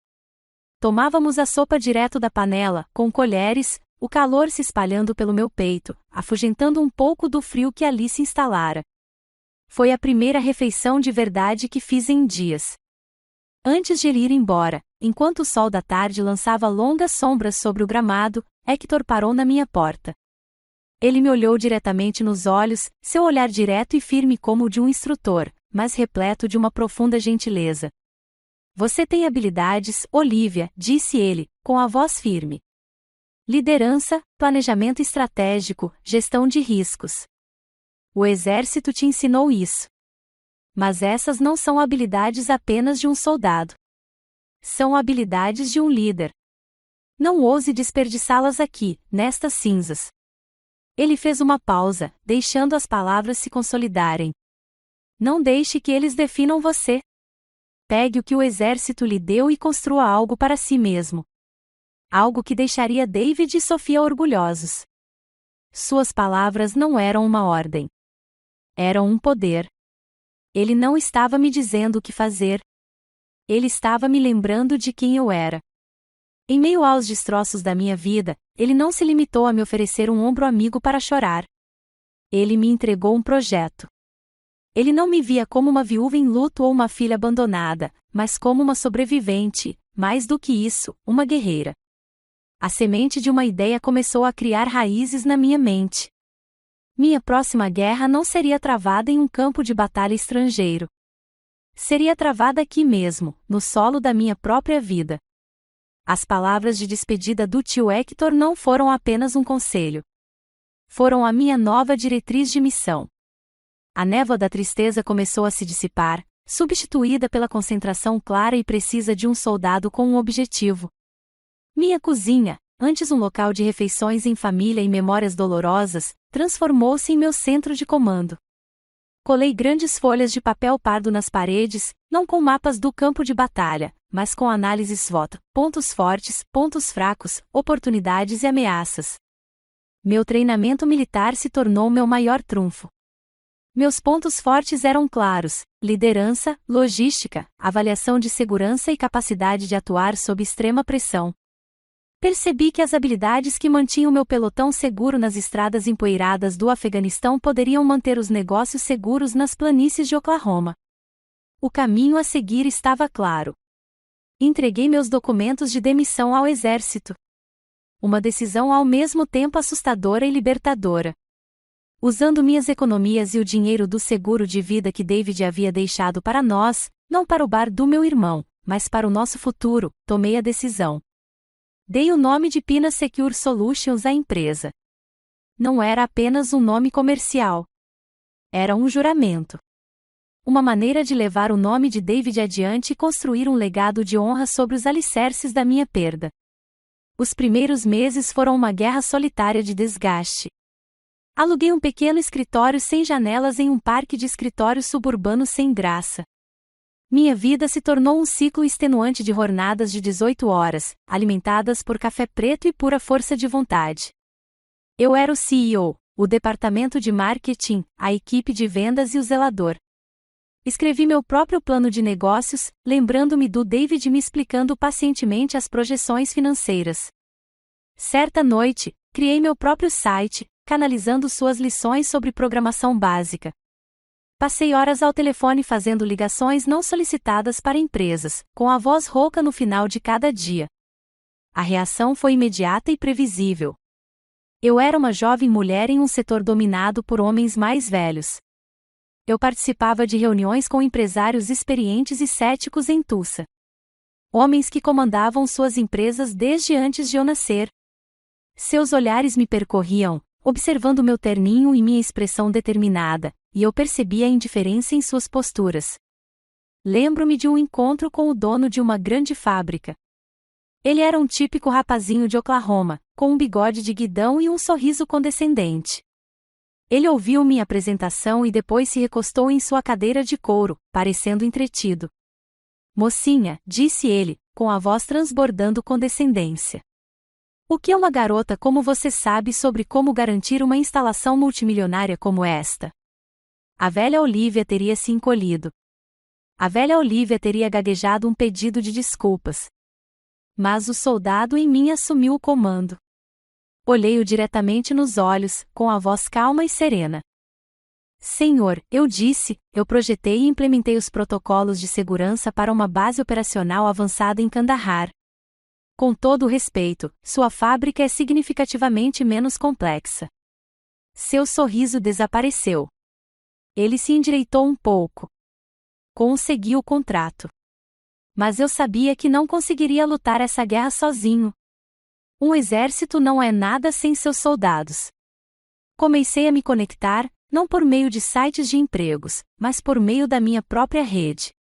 Tomávamos a sopa direto da panela, com colheres, o calor se espalhando pelo meu peito, afugentando um pouco do frio que ali se instalara. Foi a primeira refeição de verdade que fiz em dias. Antes de ele ir embora, enquanto o sol da tarde lançava longas sombras sobre o gramado, Hector parou na minha porta. Ele me olhou diretamente nos olhos, seu olhar direto e firme como o de um instrutor, mas repleto de uma profunda gentileza. Você tem habilidades, Olivia, disse ele, com a voz firme. Liderança, planejamento estratégico, gestão de riscos. O exército te ensinou isso. Mas essas não são habilidades apenas de um soldado. São habilidades de um líder. Não ouse desperdiçá-las aqui, nestas cinzas. Ele fez uma pausa, deixando as palavras se consolidarem. Não deixe que eles definam você. Pegue o que o exército lhe deu e construa algo para si mesmo. Algo que deixaria David e Sofia orgulhosos. Suas palavras não eram uma ordem. Eram um poder. Ele não estava me dizendo o que fazer. Ele estava me lembrando de quem eu era. Em meio aos destroços da minha vida, ele não se limitou a me oferecer um ombro amigo para chorar. Ele me entregou um projeto. Ele não me via como uma viúva em luto ou uma filha abandonada, mas como uma sobrevivente, mais do que isso, uma guerreira. A semente de uma ideia começou a criar raízes na minha mente. Minha próxima guerra não seria travada em um campo de batalha estrangeiro. Seria travada aqui mesmo, no solo da minha própria vida. As palavras de despedida do tio Hector não foram apenas um conselho. Foram a minha nova diretriz de missão. A névoa da tristeza começou a se dissipar, substituída pela concentração clara e precisa de um soldado com um objetivo. Minha cozinha, antes um local de refeições em família e memórias dolorosas, transformou-se em meu centro de comando. Colei grandes folhas de papel pardo nas paredes, não com mapas do campo de batalha, mas com análises SWOT, pontos fortes, pontos fracos, oportunidades e ameaças. Meu treinamento militar se tornou meu maior trunfo. Meus pontos fortes eram claros: liderança, logística, avaliação de segurança e capacidade de atuar sob extrema pressão. Percebi que as habilidades que mantinham meu pelotão seguro nas estradas empoeiradas do Afeganistão poderiam manter os negócios seguros nas planícies de Oklahoma. O caminho a seguir estava claro. Entreguei meus documentos de demissão ao exército. Uma decisão ao mesmo tempo assustadora e libertadora. Usando minhas economias e o dinheiro do seguro de vida que David havia deixado para nós, não para o bar do meu irmão, mas para o nosso futuro, tomei a decisão. Dei o nome de Pina Secure Solutions à empresa. Não era apenas um nome comercial. Era um juramento. Uma maneira de levar o nome de David adiante e construir um legado de honra sobre os alicerces da minha perda. Os primeiros meses foram uma guerra solitária de desgaste. Aluguei um pequeno escritório sem janelas em um parque de escritórios suburbanos sem graça. Minha vida se tornou um ciclo extenuante de jornadas de 18 horas, alimentadas por café preto e pura força de vontade. Eu era o CEO, o departamento de marketing, a equipe de vendas e o zelador. Escrevi meu próprio plano de negócios, lembrando-me do David me explicando pacientemente as projeções financeiras. Certa noite, criei meu próprio site, canalizando suas lições sobre programação básica. Passei horas ao telefone fazendo ligações não solicitadas para empresas, com a voz rouca no final de cada dia. A reação foi imediata e previsível. Eu era uma jovem mulher em um setor dominado por homens mais velhos. Eu participava de reuniões com empresários experientes e céticos em Tulsa. Homens que comandavam suas empresas desde antes de eu nascer. Seus olhares me percorriam, observando meu terninho e minha expressão determinada, e eu percebia a indiferença em suas posturas. Lembro-me de um encontro com o dono de uma grande fábrica. Ele era um típico rapazinho de Oklahoma, com um bigode de guidão e um sorriso condescendente. Ele ouviu minha apresentação e depois se recostou em sua cadeira de couro, parecendo entretido. Mocinha, disse ele, com a voz transbordando condescendência. O que uma garota como você sabe sobre como garantir uma instalação multimilionária como esta? A velha Olivia teria se encolhido. A velha Olivia teria gaguejado um pedido de desculpas. Mas o soldado em mim assumiu o comando. Olhei-o diretamente nos olhos, com a voz calma e serena. Senhor, eu disse, eu projetei e implementei os protocolos de segurança para uma base operacional avançada em Kandahar. Com todo o respeito, sua fábrica é significativamente menos complexa. Seu sorriso desapareceu. Ele se endireitou um pouco. Consegui o contrato. Mas eu sabia que não conseguiria lutar essa guerra sozinho. Um exército não é nada sem seus soldados. Comecei a me conectar, não por meio de sites de empregos, mas por meio da minha própria rede.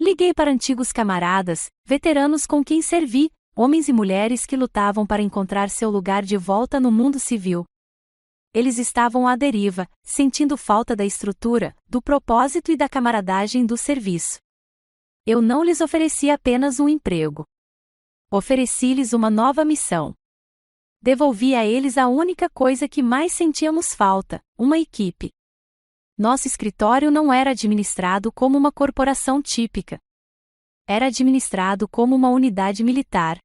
Liguei para antigos camaradas, veteranos com quem servi, homens e mulheres que lutavam para encontrar seu lugar de volta no mundo civil. Eles estavam à deriva, sentindo falta da estrutura, do propósito e da camaradagem do serviço. Eu não lhes ofereci apenas um emprego. Ofereci-lhes uma nova missão. Devolvi a eles a única coisa que mais sentíamos falta, uma equipe. Nosso escritório não era administrado como uma corporação típica. Era administrado como uma unidade militar.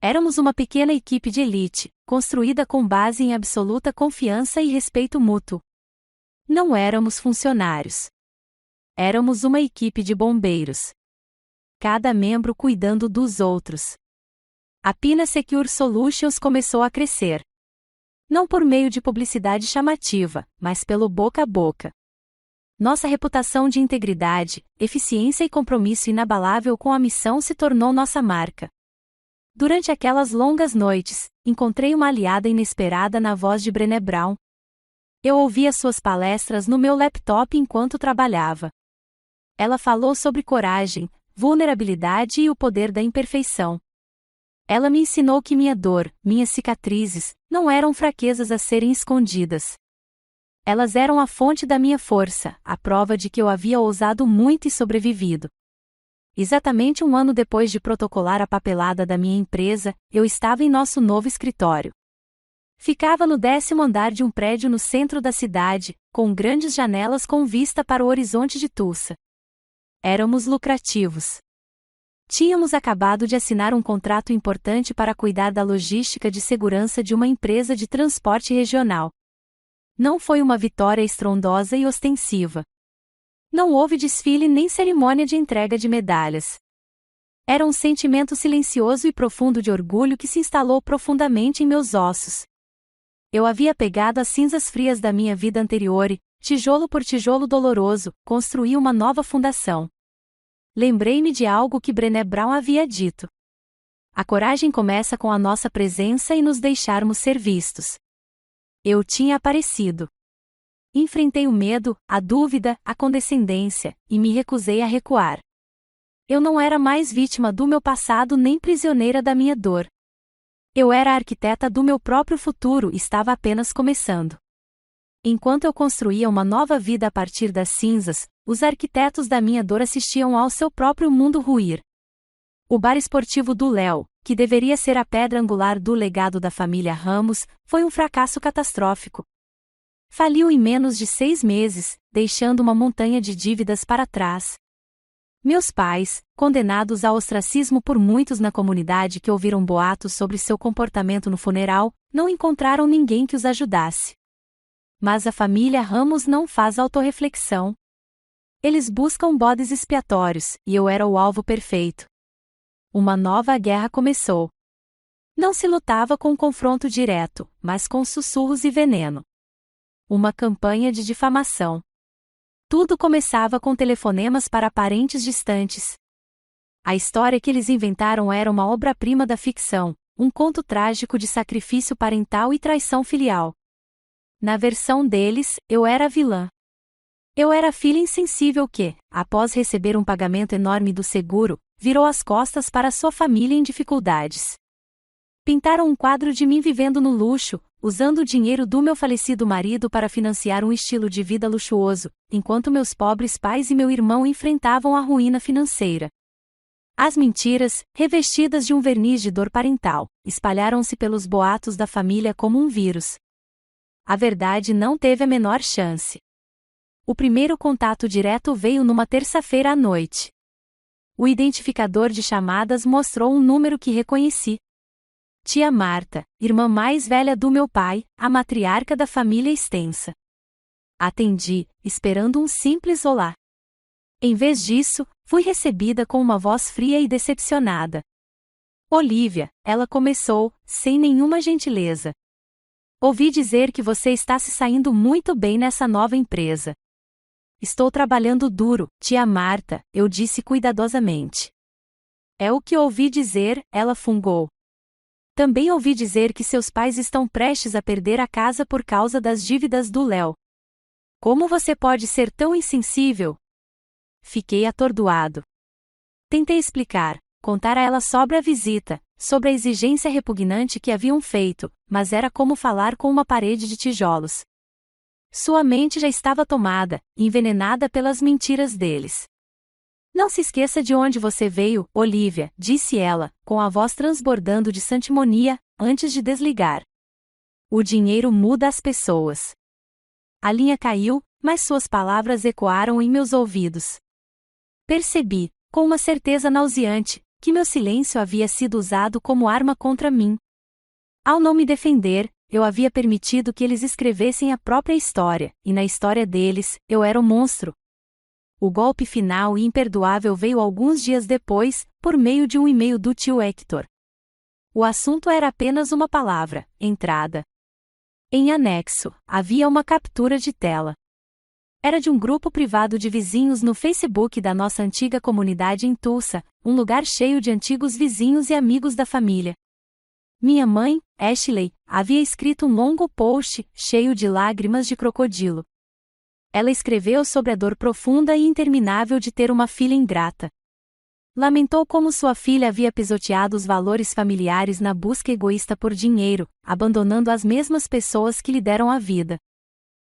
Éramos uma pequena equipe de elite, construída com base em absoluta confiança e respeito mútuo. Não éramos funcionários. Éramos uma equipe de bombeiros. Cada membro cuidando dos outros. A Pina Secure Solutions começou a crescer. Não por meio de publicidade chamativa, mas pelo boca a boca. Nossa reputação de integridade, eficiência e compromisso inabalável com a missão se tornou nossa marca. Durante aquelas longas noites, encontrei uma aliada inesperada na voz de Brené Brown. Eu ouvia suas palestras no meu laptop enquanto trabalhava. Ela falou sobre coragem, vulnerabilidade e o poder da imperfeição. Ela me ensinou que minha dor, minhas cicatrizes, não eram fraquezas a serem escondidas. Elas eram a fonte da minha força, a prova de que eu havia ousado muito e sobrevivido. Exatamente um ano depois de protocolar a papelada da minha empresa, eu estava em nosso novo escritório. Ficava no 10º andar de um prédio no centro da cidade, com grandes janelas com vista para o horizonte de Tulsa. Éramos lucrativos. Tínhamos acabado de assinar um contrato importante para cuidar da logística de segurança de uma empresa de transporte regional. Não foi uma vitória estrondosa e ostensiva. Não houve desfile nem cerimônia de entrega de medalhas. Era um sentimento silencioso e profundo de orgulho que se instalou profundamente em meus ossos. Eu havia pegado as cinzas frias da minha vida anterior e, tijolo por tijolo doloroso, construí uma nova fundação. Lembrei-me de algo que Brené Brown havia dito. A coragem começa com a nossa presença e nos deixarmos ser vistos. Eu tinha aparecido. Enfrentei o medo, a dúvida, a condescendência, e me recusei a recuar. Eu não era mais vítima do meu passado nem prisioneira da minha dor. Eu era a arquiteta do meu próprio futuro e estava apenas começando. Enquanto eu construía uma nova vida a partir das cinzas, os arquitetos da minha dor assistiam ao seu próprio mundo ruir. O bar esportivo do Léo, que deveria ser a pedra angular do legado da família Ramos, foi um fracasso catastrófico. Faliu em menos de 6 meses, deixando uma montanha de dívidas para trás. Meus pais, condenados ao ostracismo por muitos na comunidade que ouviram boatos sobre seu comportamento no funeral, não encontraram ninguém que os ajudasse. Mas a família Ramos não faz autorreflexão. Eles buscam bodes expiatórios, e eu era o alvo perfeito. Uma nova guerra começou. Não se lutava com um confronto direto, mas com sussurros e veneno. Uma campanha de difamação. Tudo começava com telefonemas para parentes distantes. A história que eles inventaram era uma obra-prima da ficção, um conto trágico de sacrifício parental e traição filial. Na versão deles, eu era a vilã. Eu era a filha insensível que, após receber um pagamento enorme do seguro, virou as costas para sua família em dificuldades. Pintaram um quadro de mim vivendo no luxo, usando o dinheiro do meu falecido marido para financiar um estilo de vida luxuoso, enquanto meus pobres pais e meu irmão enfrentavam a ruína financeira. As mentiras, revestidas de um verniz de dor parental, espalharam-se pelos boatos da família como um vírus. A verdade não teve a menor chance. O primeiro contato direto veio numa terça-feira à noite. O identificador de chamadas mostrou um número que reconheci. Tia Marta, irmã mais velha do meu pai, a matriarca da família extensa. Atendi, esperando um simples olá. Em vez disso, fui recebida com uma voz fria e decepcionada. Olívia, ela começou, sem nenhuma gentileza. Ouvi dizer que você está se saindo muito bem nessa nova empresa. Estou trabalhando duro, tia Marta, eu disse cuidadosamente. É o que ouvi dizer, ela fungou. Também ouvi dizer que seus pais estão prestes a perder a casa por causa das dívidas do Léo. Como você pode ser tão insensível? Fiquei atordoado. Tentei explicar, contar a ela sobre a visita, sobre a exigência repugnante que haviam feito, mas era como falar com uma parede de tijolos. Sua mente já estava tomada, envenenada pelas mentiras deles. Não se esqueça de onde você veio, Olívia, disse ela, com a voz transbordando de santimonia, antes de desligar. O dinheiro muda as pessoas. A linha caiu, mas suas palavras ecoaram em meus ouvidos. Percebi, com uma certeza nauseante, que meu silêncio havia sido usado como arma contra mim. Ao não me defender, eu havia permitido que eles escrevessem a própria história, e na história deles, eu era o monstro. O golpe final e imperdoável veio alguns dias depois, por meio de um e-mail do tio Hector. O assunto era apenas uma palavra: entrada. Em anexo, havia uma captura de tela. Era de um grupo privado de vizinhos no Facebook da nossa antiga comunidade em Tulsa, um lugar cheio de antigos vizinhos e amigos da família. Minha mãe, Ashley, havia escrito um longo post, cheio de lágrimas de crocodilo. Ela escreveu sobre a dor profunda e interminável de ter uma filha ingrata. Lamentou como sua filha havia pisoteado os valores familiares na busca egoísta por dinheiro, abandonando as mesmas pessoas que lhe deram a vida.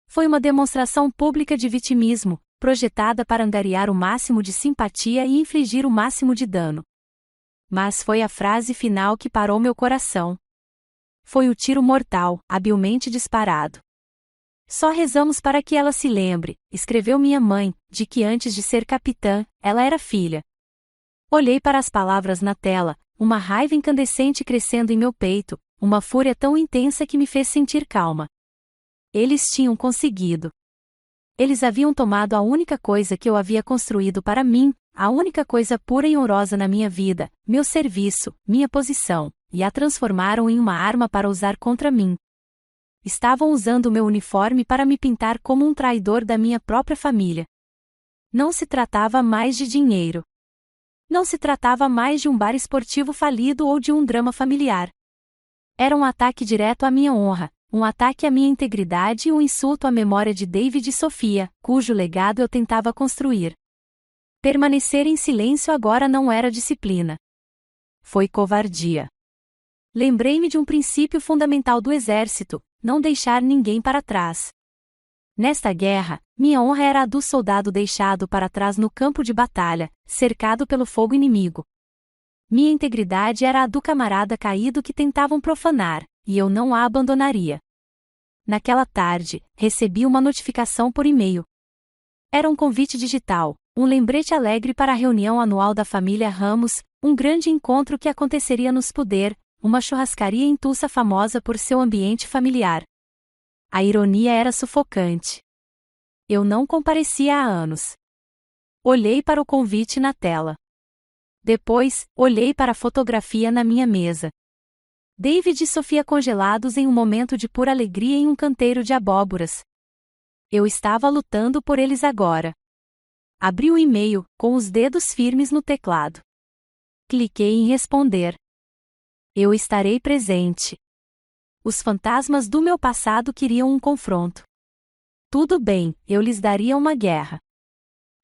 Foi uma demonstração pública de vitimismo, projetada para angariar o máximo de simpatia e infligir o máximo de dano. Mas foi a frase final que parou meu coração. Foi o tiro mortal, habilmente disparado. Só rezamos para que ela se lembre, escreveu minha mãe, de que antes de ser capitã, ela era filha. Olhei para as palavras na tela, uma raiva incandescente crescendo em meu peito, uma fúria tão intensa que me fez sentir calma. Eles tinham conseguido. Eles haviam tomado a única coisa que eu havia construído para mim, a única coisa pura e honrosa na minha vida, meu serviço, minha posição, e a transformaram em uma arma para usar contra mim. Estavam usando meu uniforme para me pintar como um traidor da minha própria família. Não se tratava mais de dinheiro. Não se tratava mais de um bar esportivo falido ou de um drama familiar. Era um ataque direto à minha honra, um ataque à minha integridade e um insulto à memória de David e Sofia, cujo legado eu tentava construir. Permanecer em silêncio agora não era disciplina. Foi covardia. Lembrei-me de um princípio fundamental do exército: não deixar ninguém para trás. Nesta guerra, minha honra era a do soldado deixado para trás no campo de batalha, cercado pelo fogo inimigo. Minha integridade era a do camarada caído que tentavam profanar, e eu não a abandonaria. Naquela tarde, recebi uma notificação por e-mail. Era um convite digital, um lembrete alegre para a reunião anual da família Ramos, um grande encontro que aconteceria nos Poder, uma churrascaria em Tulsa famosa por seu ambiente familiar. A ironia era sufocante. Eu não comparecia há anos. Olhei para o convite na tela. Depois, olhei para a fotografia na minha mesa. David e Sofia congelados em um momento de pura alegria em um canteiro de abóboras. Eu estava lutando por eles agora. Abri o e-mail, com os dedos firmes no teclado. Cliquei em responder. Eu estarei presente. Os fantasmas do meu passado queriam um confronto. Tudo bem, eu lhes daria uma guerra.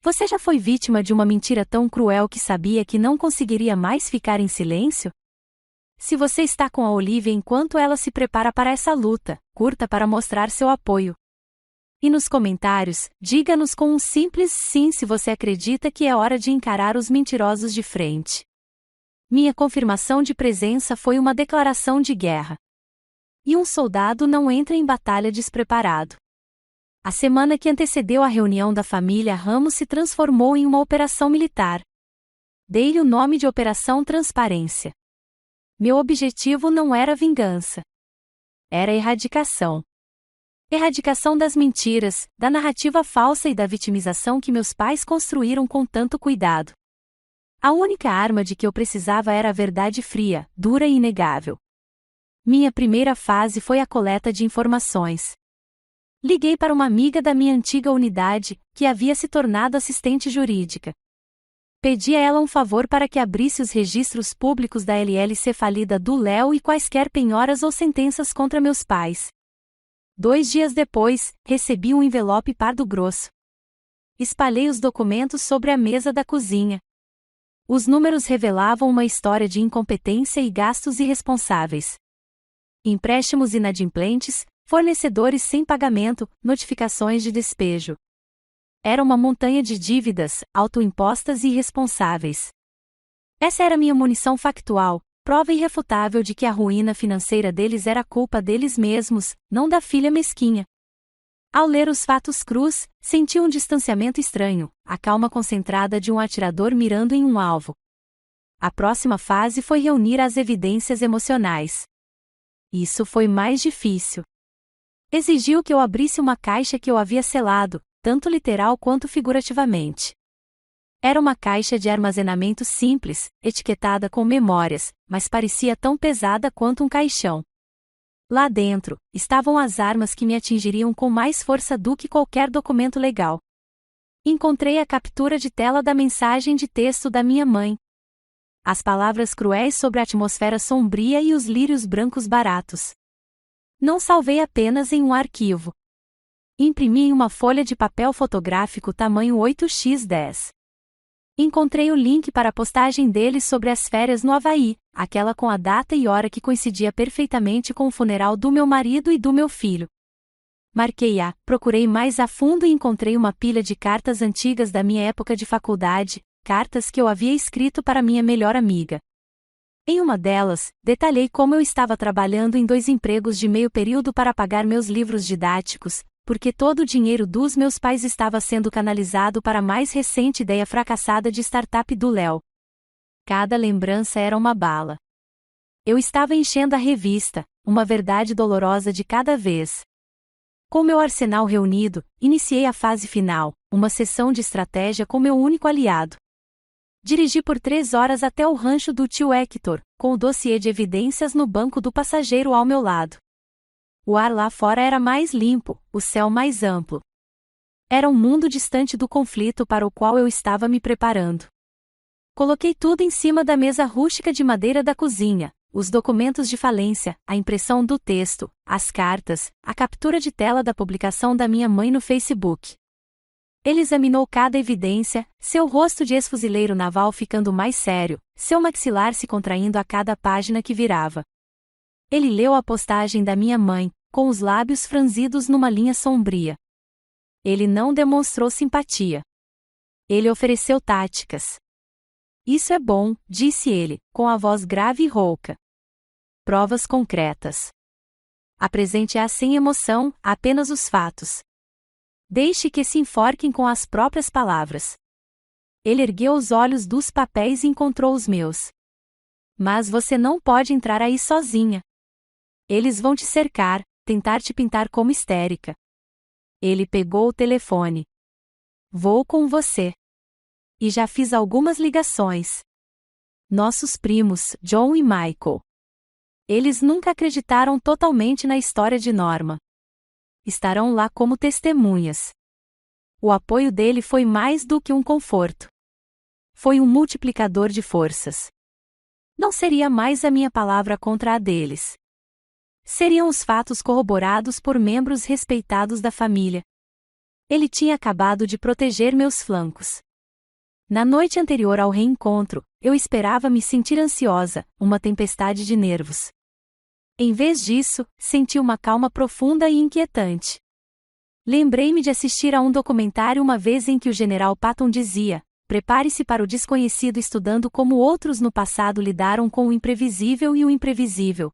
Você já foi vítima de uma mentira tão cruel que sabia que não conseguiria mais ficar em silêncio? Se você está com a Olivia enquanto ela se prepara para essa luta, curta para mostrar seu apoio. E nos comentários, diga-nos com um simples sim se você acredita que é hora de encarar os mentirosos de frente. Minha confirmação de presença foi uma declaração de guerra. E um soldado não entra em batalha despreparado. A semana que antecedeu a reunião da família Ramos se transformou em uma operação militar. Dei-lhe o nome de Operação Transparência. Meu objetivo não era vingança. Era erradicação. Erradicação das mentiras, da narrativa falsa e da vitimização que meus pais construíram com tanto cuidado. A única arma de que eu precisava era a verdade fria, dura e inegável. Minha primeira fase foi a coleta de informações. Liguei para uma amiga da minha antiga unidade, que havia se tornado assistente jurídica. Pedi a ela um favor para que abrisse os registros públicos da LLC falida do Léo e quaisquer penhoras ou sentenças contra meus pais. 2 dias depois, recebi um envelope pardo grosso. Espalhei os documentos sobre a mesa da cozinha. Os números revelavam uma história de incompetência e gastos irresponsáveis. Empréstimos inadimplentes, fornecedores sem pagamento, notificações de despejo. Era uma montanha de dívidas, autoimpostas e irresponsáveis. Essa era minha munição factual, prova irrefutável de que a ruína financeira deles era culpa deles mesmos, não da filha mesquinha. Ao ler os fatos crus, senti um distanciamento estranho, a calma concentrada de um atirador mirando em um alvo. A próxima fase foi reunir as evidências emocionais. Isso foi mais difícil. Exigiu que eu abrisse uma caixa que eu havia selado, tanto literal quanto figurativamente. Era uma caixa de armazenamento simples, etiquetada com memórias, mas parecia tão pesada quanto um caixão. Lá dentro, estavam as armas que me atingiriam com mais força do que qualquer documento legal. Encontrei a captura de tela da mensagem de texto da minha mãe. As palavras cruéis sobre a atmosfera sombria e os lírios brancos baratos. Não salvei apenas em um arquivo. Imprimi em uma folha de papel fotográfico tamanho 8x10. Encontrei o link para a postagem dele sobre as férias no Havaí, aquela com a data e hora que coincidia perfeitamente com o funeral do meu marido e do meu filho. Marquei-a, procurei mais a fundo e encontrei uma pilha de cartas antigas da minha época de faculdade, cartas que eu havia escrito para minha melhor amiga. Em uma delas, detalhei como eu estava trabalhando em 2 empregos de meio período para pagar meus livros didáticos, porque todo o dinheiro dos meus pais estava sendo canalizado para a mais recente ideia fracassada de startup do Léo. Cada lembrança era uma bala. Eu estava enchendo a revista, uma verdade dolorosa de cada vez. Com meu arsenal reunido, iniciei a fase final, uma sessão de estratégia com meu único aliado. Dirigi por 3 horas até o rancho do tio Hector, com o dossiê de evidências no banco do passageiro ao meu lado. O ar lá fora era mais limpo, o céu mais amplo. Era um mundo distante do conflito para o qual eu estava me preparando. Coloquei tudo em cima da mesa rústica de madeira da cozinha, os documentos de falência, a impressão do texto, as cartas, a captura de tela da publicação da minha mãe no Facebook. Ele examinou cada evidência, seu rosto de ex-fuzileiro naval ficando mais sério, seu maxilar se contraindo a cada página que virava. Ele leu a postagem da minha mãe, com os lábios franzidos numa linha sombria. Ele não demonstrou simpatia. Ele ofereceu táticas. Isso é bom, disse ele, com a voz grave e rouca. Provas concretas. Apresente-as sem emoção, apenas os fatos. Deixe que se enforquem com as próprias palavras. Ele ergueu os olhos dos papéis e encontrou os meus. Mas você não pode entrar aí sozinha. Eles vão te cercar, tentar te pintar como histérica. Ele pegou o telefone. Vou com você. E já fiz algumas ligações. Nossos primos, John e Michael. Eles nunca acreditaram totalmente na história de Norma. Estarão lá como testemunhas. O apoio dele foi mais do que um conforto. Foi um multiplicador de forças. Não seria mais a minha palavra contra a deles. Seriam os fatos corroborados por membros respeitados da família. Ele tinha acabado de proteger meus flancos. Na noite anterior ao reencontro, eu esperava me sentir ansiosa, uma tempestade de nervos. Em vez disso, senti uma calma profunda e inquietante. Lembrei-me de assistir a um documentário uma vez em que o general Patton dizia: prepare-se para o desconhecido, estudando como outros no passado lidaram com o imprevisível e o imprevisível.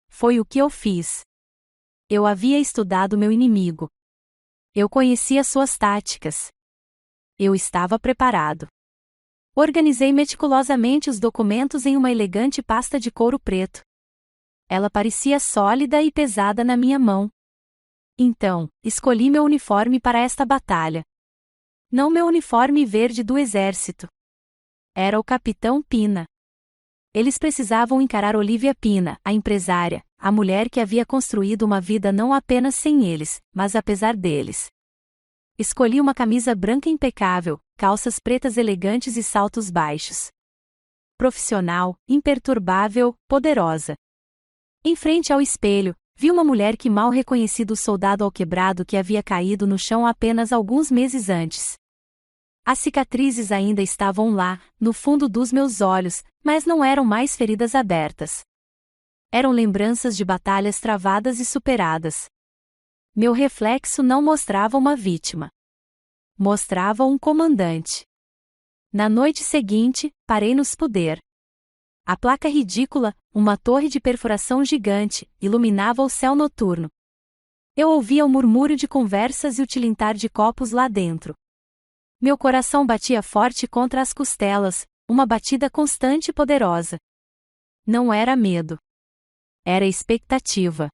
Foi o que eu fiz. Eu havia estudado meu inimigo. Eu conhecia suas táticas. Eu estava preparado. Organizei meticulosamente os documentos em uma elegante pasta de couro preto. Ela parecia sólida e pesada na minha mão. Então, escolhi meu uniforme para esta batalha. Não meu uniforme verde do exército. Era o Capitão Pina. Eles precisavam encarar Olivia Pina, a empresária, a mulher que havia construído uma vida não apenas sem eles, mas apesar deles. Escolhi uma camisa branca impecável, calças pretas elegantes e saltos baixos. Profissional, imperturbável, poderosa. Em frente ao espelho, vi uma mulher que mal reconheci do soldado alquebrado que havia caído no chão apenas alguns meses antes. As cicatrizes ainda estavam lá, no fundo dos meus olhos, mas não eram mais feridas abertas. Eram lembranças de batalhas travadas e superadas. Meu reflexo não mostrava uma vítima. Mostrava um comandante. Na noite seguinte, parei no Spuder. A placa ridícula, uma torre de perfuração gigante, iluminava o céu noturno. Eu ouvia o murmúrio de conversas e o tilintar de copos lá dentro. Meu coração batia forte contra as costelas, uma batida constante e poderosa. Não era medo. Era expectativa.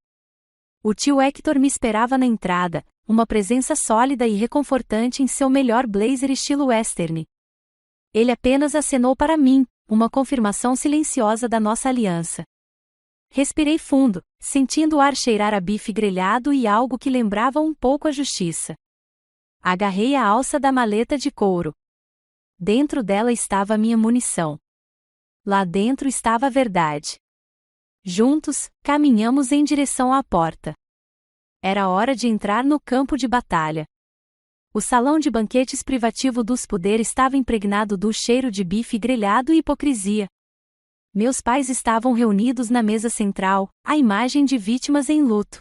O tio Hector me esperava na entrada, uma presença sólida e reconfortante em seu melhor blazer estilo western. Ele apenas acenou para mim, uma confirmação silenciosa da nossa aliança. Respirei fundo, sentindo o ar cheirar a bife grelhado e algo que lembrava um pouco a justiça. Agarrei a alça da maleta de couro. Dentro dela estava minha munição. Lá dentro estava a verdade. Juntos, caminhamos em direção à porta. Era hora de entrar no campo de batalha. O salão de banquetes privativo dos Spuder estava impregnado do cheiro de bife grelhado e hipocrisia. Meus pais estavam reunidos na mesa central, a imagem de vítimas em luto.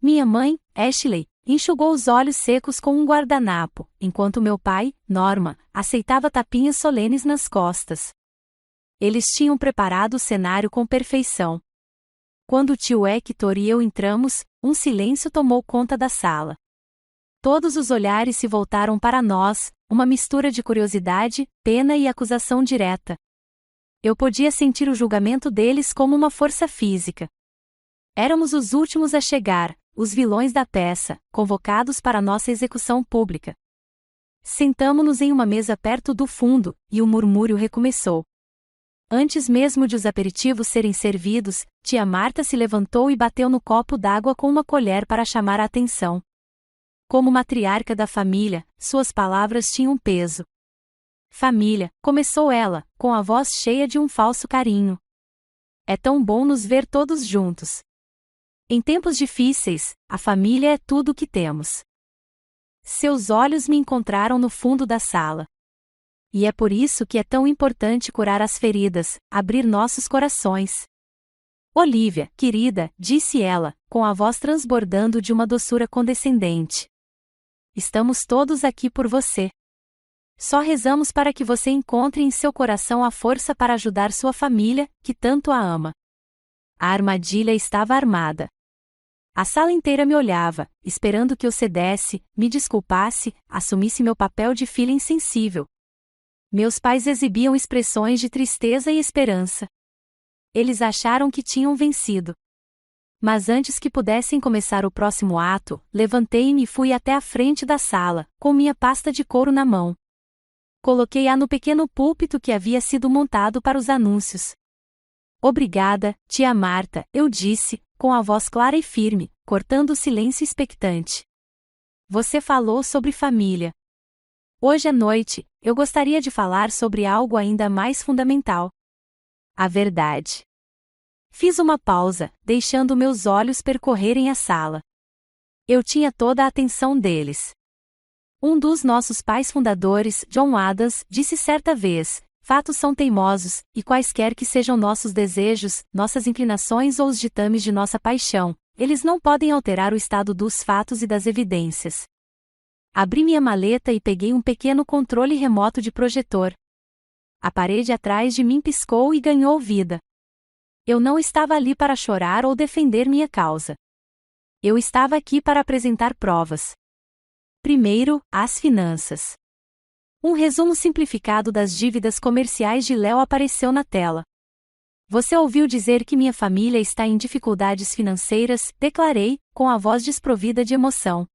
Minha mãe, Ashley, enxugou os olhos secos com um guardanapo, enquanto meu pai, Norman, aceitava tapinhas solenes nas costas. Eles tinham preparado o cenário com perfeição. Quando o tio Hector e eu entramos, um silêncio tomou conta da sala. Todos os olhares se voltaram para nós, uma mistura de curiosidade, pena e acusação direta. Eu podia sentir o julgamento deles como uma força física. Éramos os últimos a chegar, os vilões da peça, convocados para nossa execução pública. Sentamo-nos em uma mesa perto do fundo, e o murmúrio recomeçou. Antes mesmo de os aperitivos serem servidos, tia Marta se levantou e bateu no copo d'água com uma colher para chamar a atenção. Como matriarca da família, suas palavras tinham peso. Família, começou ela, com a voz cheia de um falso carinho. É tão bom nos ver todos juntos. Em tempos difíceis, a família é tudo o que temos. Seus olhos me encontraram no fundo da sala. E é por isso que é tão importante curar as feridas, abrir nossos corações. Olivia, querida, disse ela, com a voz transbordando de uma doçura condescendente. Estamos todos aqui por você. Só rezamos para que você encontre em seu coração a força para ajudar sua família, que tanto a ama. A armadilha estava armada. A sala inteira me olhava, esperando que eu cedesse, me desculpasse, assumisse meu papel de filha insensível. Meus pais exibiam expressões de tristeza e esperança. Eles acharam que tinham vencido. Mas antes que pudessem começar o próximo ato, levantei-me e fui até a frente da sala, com minha pasta de couro na mão. Coloquei-a no pequeno púlpito que havia sido montado para os anúncios. Obrigada, tia Marta, eu disse, com a voz clara e firme, cortando o silêncio expectante. Você falou sobre família. Hoje à noite, eu gostaria de falar sobre algo ainda mais fundamental. A verdade. Fiz uma pausa, deixando meus olhos percorrerem a sala. Eu tinha toda a atenção deles. Um dos nossos pais fundadores, John Adams, disse certa vez: fatos são teimosos, e quaisquer que sejam nossos desejos, nossas inclinações ou os ditames de nossa paixão, eles não podem alterar o estado dos fatos e das evidências. Abri minha maleta e peguei um pequeno controle remoto de projetor. A parede atrás de mim piscou e ganhou vida. Eu não estava ali para chorar ou defender minha causa. Eu estava aqui para apresentar provas. Primeiro, as finanças. Um resumo simplificado das dívidas comerciais de Léo apareceu na tela. Você ouviu dizer que minha família está em dificuldades financeiras, declarei, com a voz desprovida de emoção.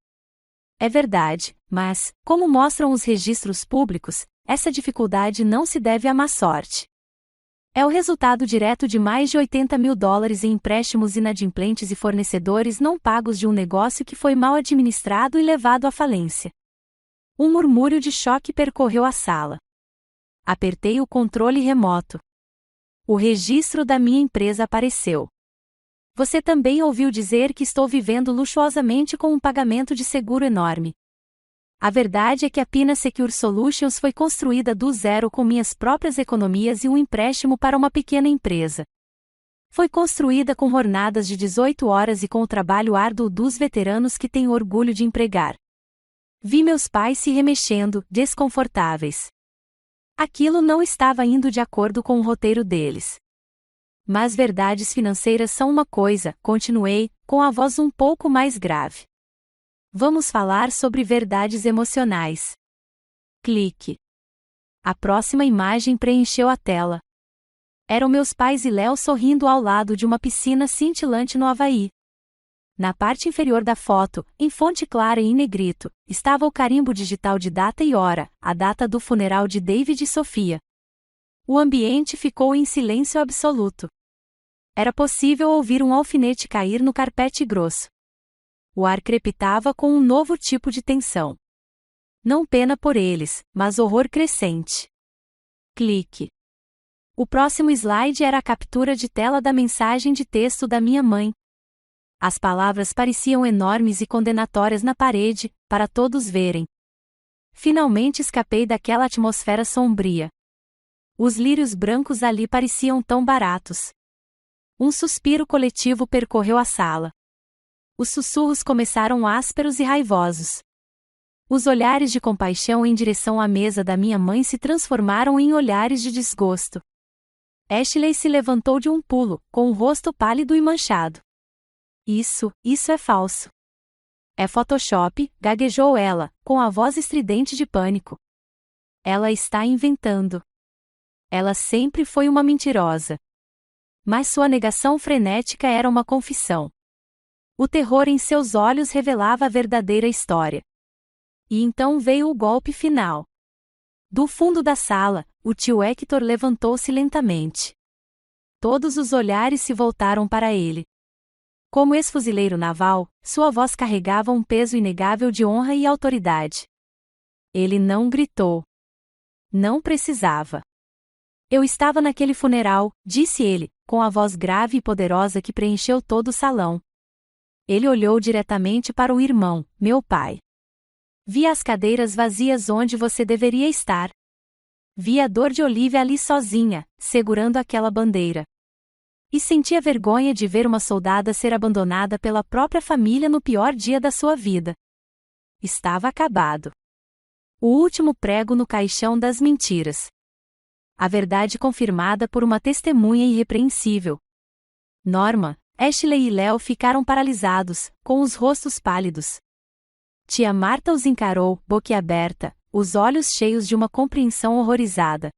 É verdade, mas, como mostram os registros públicos, essa dificuldade não se deve à má sorte. É o resultado direto de mais de $80 mil em empréstimos inadimplentes e fornecedores não pagos de um negócio que foi mal administrado e levado à falência. Um murmúrio de choque percorreu a sala. Apertei o controle remoto. O registro da minha empresa apareceu. Você também ouviu dizer que estou vivendo luxuosamente com um pagamento de seguro enorme. A verdade é que a Pina Secure Solutions foi construída do zero com minhas próprias economias e um empréstimo para uma pequena empresa. Foi construída com jornadas de 18 horas e com o trabalho árduo dos veteranos que tenho orgulho de empregar. Vi meus pais se remexendo, desconfortáveis. Aquilo não estava indo de acordo com o roteiro deles. Mas verdades financeiras são uma coisa, continuei, com a voz um pouco mais grave. Vamos falar sobre verdades emocionais. Clique. A próxima imagem preencheu a tela. Eram meus pais e Léo sorrindo ao lado de uma piscina cintilante no Havaí. Na parte inferior da foto, em fonte clara e em negrito, estava o carimbo digital de data e hora, a data do funeral de David e Sofia. O ambiente ficou em silêncio absoluto. Era possível ouvir um alfinete cair no carpete grosso. O ar crepitava com um novo tipo de tensão. Não pena por eles, mas horror crescente. Clique. O próximo slide era a captura de tela da mensagem de texto da minha mãe. As palavras pareciam enormes e condenatórias na parede, para todos verem. Finalmente escapei daquela atmosfera sombria. Os lírios brancos ali pareciam tão baratos. Um suspiro coletivo percorreu a sala. Os sussurros começaram ásperos e raivosos. Os olhares de compaixão em direção à mesa da minha mãe se transformaram em olhares de desgosto. Ashley se levantou de um pulo, com o rosto pálido e manchado. Isso é falso. É Photoshop, gaguejou ela, com a voz estridente de pânico. Ela está inventando. Ela sempre foi uma mentirosa. Mas sua negação frenética era uma confissão. O terror em seus olhos revelava a verdadeira história. E então veio o golpe final. Do fundo da sala, o tio Hector levantou-se lentamente. Todos os olhares se voltaram para ele. Como ex-fuzileiro naval, sua voz carregava um peso inegável de honra e autoridade. Ele não gritou. Não precisava. Eu estava naquele funeral, disse ele, com a voz grave e poderosa que preencheu todo o salão. Ele olhou diretamente para o irmão, meu pai. Vi as cadeiras vazias onde você deveria estar. Vi a dor de Olivia ali sozinha, segurando aquela bandeira. E senti a vergonha de ver uma soldada ser abandonada pela própria família no pior dia da sua vida. Estava acabado. O último prego no caixão das mentiras. A verdade confirmada por uma testemunha irrepreensível. Norma, Ashley e Léo ficaram paralisados, com os rostos pálidos. Tia Marta os encarou, boquiaberta, os olhos cheios de uma compreensão horrorizada.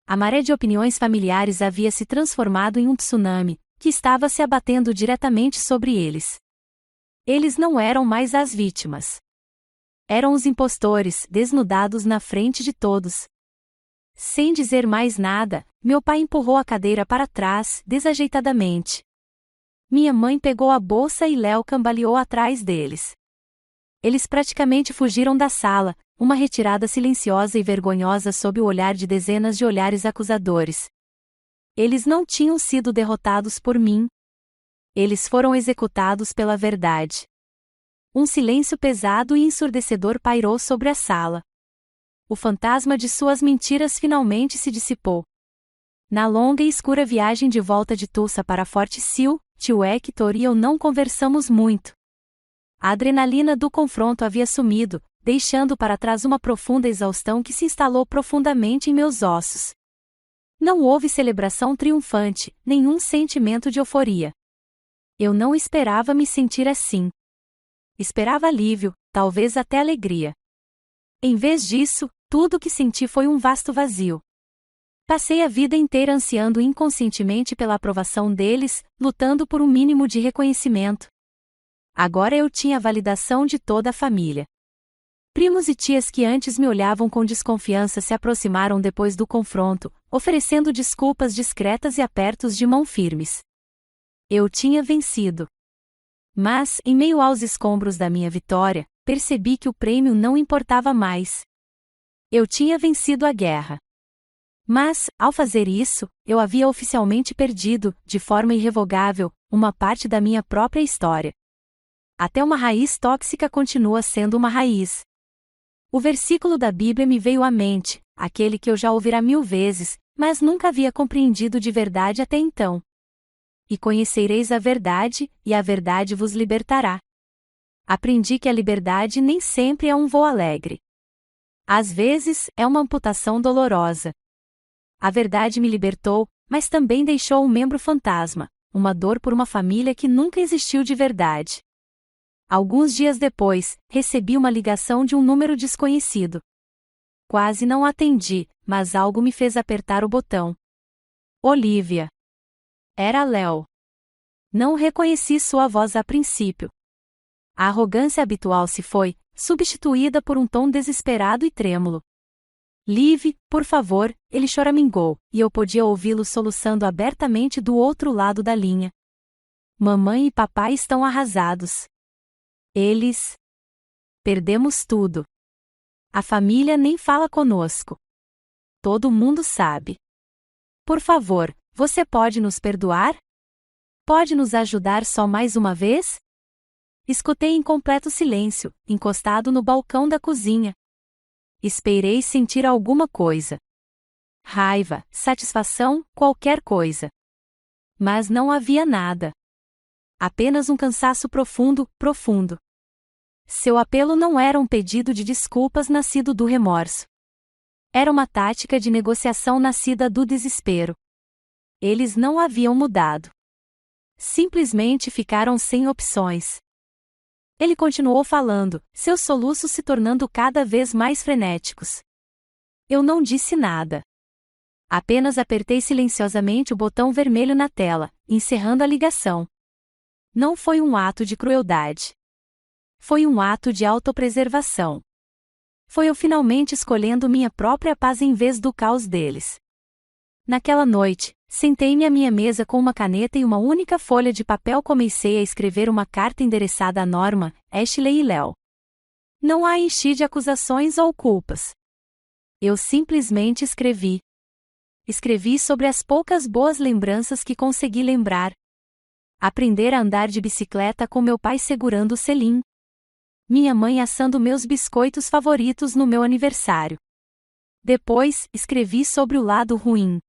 A maré de opiniões familiares havia se transformado em um tsunami, que estava se abatendo diretamente sobre eles. Eles não eram mais as vítimas. Eram os impostores, desnudados na frente de todos. Sem dizer mais nada, meu pai empurrou a cadeira para trás, desajeitadamente. Minha mãe pegou a bolsa e Léo cambaleou atrás deles. Eles praticamente fugiram da sala, uma retirada silenciosa e vergonhosa sob o olhar de dezenas de olhares acusadores. Eles não tinham sido derrotados por mim. Eles foram executados pela verdade. Um silêncio pesado e ensurdecedor pairou sobre a sala. O fantasma de suas mentiras finalmente se dissipou. Na longa e escura viagem de volta de Tulsa para Fort Sill, tio Hector e eu não conversamos muito. A adrenalina do confronto havia sumido, deixando para trás uma profunda exaustão que se instalou profundamente em meus ossos. Não houve celebração triunfante, nenhum sentimento de euforia. Eu não esperava me sentir assim. Esperava alívio, talvez até alegria. Em vez disso, tudo o que senti foi um vasto vazio. Passei a vida inteira ansiando inconscientemente pela aprovação deles, lutando por um mínimo de reconhecimento. Agora eu tinha a validação de toda a família. Primos e tias que antes me olhavam com desconfiança se aproximaram depois do confronto, oferecendo desculpas discretas e apertos de mão firmes. Eu tinha vencido. Mas, em meio aos escombros da minha vitória, percebi que o prêmio não importava mais. Eu tinha vencido a guerra. Mas, ao fazer isso, eu havia oficialmente perdido, de forma irrevogável, uma parte da minha própria história. Até uma raiz tóxica continua sendo uma raiz. O versículo da Bíblia me veio à mente, aquele que eu já ouvira 1000 vezes, mas nunca havia compreendido de verdade até então. E conhecereis a verdade, e a verdade vos libertará. Aprendi que a liberdade nem sempre é um voo alegre. Às vezes, é uma amputação dolorosa. A verdade me libertou, mas também deixou um membro fantasma, uma dor por uma família que nunca existiu de verdade. Alguns dias depois, recebi uma ligação de um número desconhecido. Quase não atendi, mas algo me fez apertar o botão. Olivia. Era Léo. Não reconheci sua voz a princípio. A arrogância habitual se foi, substituída por um tom desesperado e trêmulo. Liv, por favor, ele choramingou, e eu podia ouvi-lo soluçando abertamente do outro lado da linha. Mamãe e papai estão arrasados. Eles... Perdemos tudo. A família nem fala conosco. Todo mundo sabe. Por favor, você pode nos perdoar? Pode nos ajudar só mais uma vez? Escutei em completo silêncio, encostado no balcão da cozinha. Esperei sentir alguma coisa. Raiva, satisfação, qualquer coisa. Mas não havia nada. Apenas um cansaço profundo, profundo. Seu apelo não era um pedido de desculpas nascido do remorso. Era uma tática de negociação nascida do desespero. Eles não haviam mudado. Simplesmente ficaram sem opções. Ele continuou falando, seus soluços se tornando cada vez mais frenéticos. Eu não disse nada. Apenas apertei silenciosamente o botão vermelho na tela, encerrando a ligação. Não foi um ato de crueldade. Foi um ato de autopreservação. Foi eu finalmente escolhendo minha própria paz em vez do caos deles. Naquela noite, sentei-me à minha mesa com uma caneta e uma única folha de papel. Comecei a escrever uma carta endereçada a Norma, Ashley e Léo. Não a enchi de acusações ou culpas. Eu simplesmente escrevi. Escrevi sobre as poucas boas lembranças que consegui lembrar. Aprender a andar de bicicleta com meu pai segurando o selim. Minha mãe assando meus biscoitos favoritos no meu aniversário. Depois, escrevi sobre o lado ruim.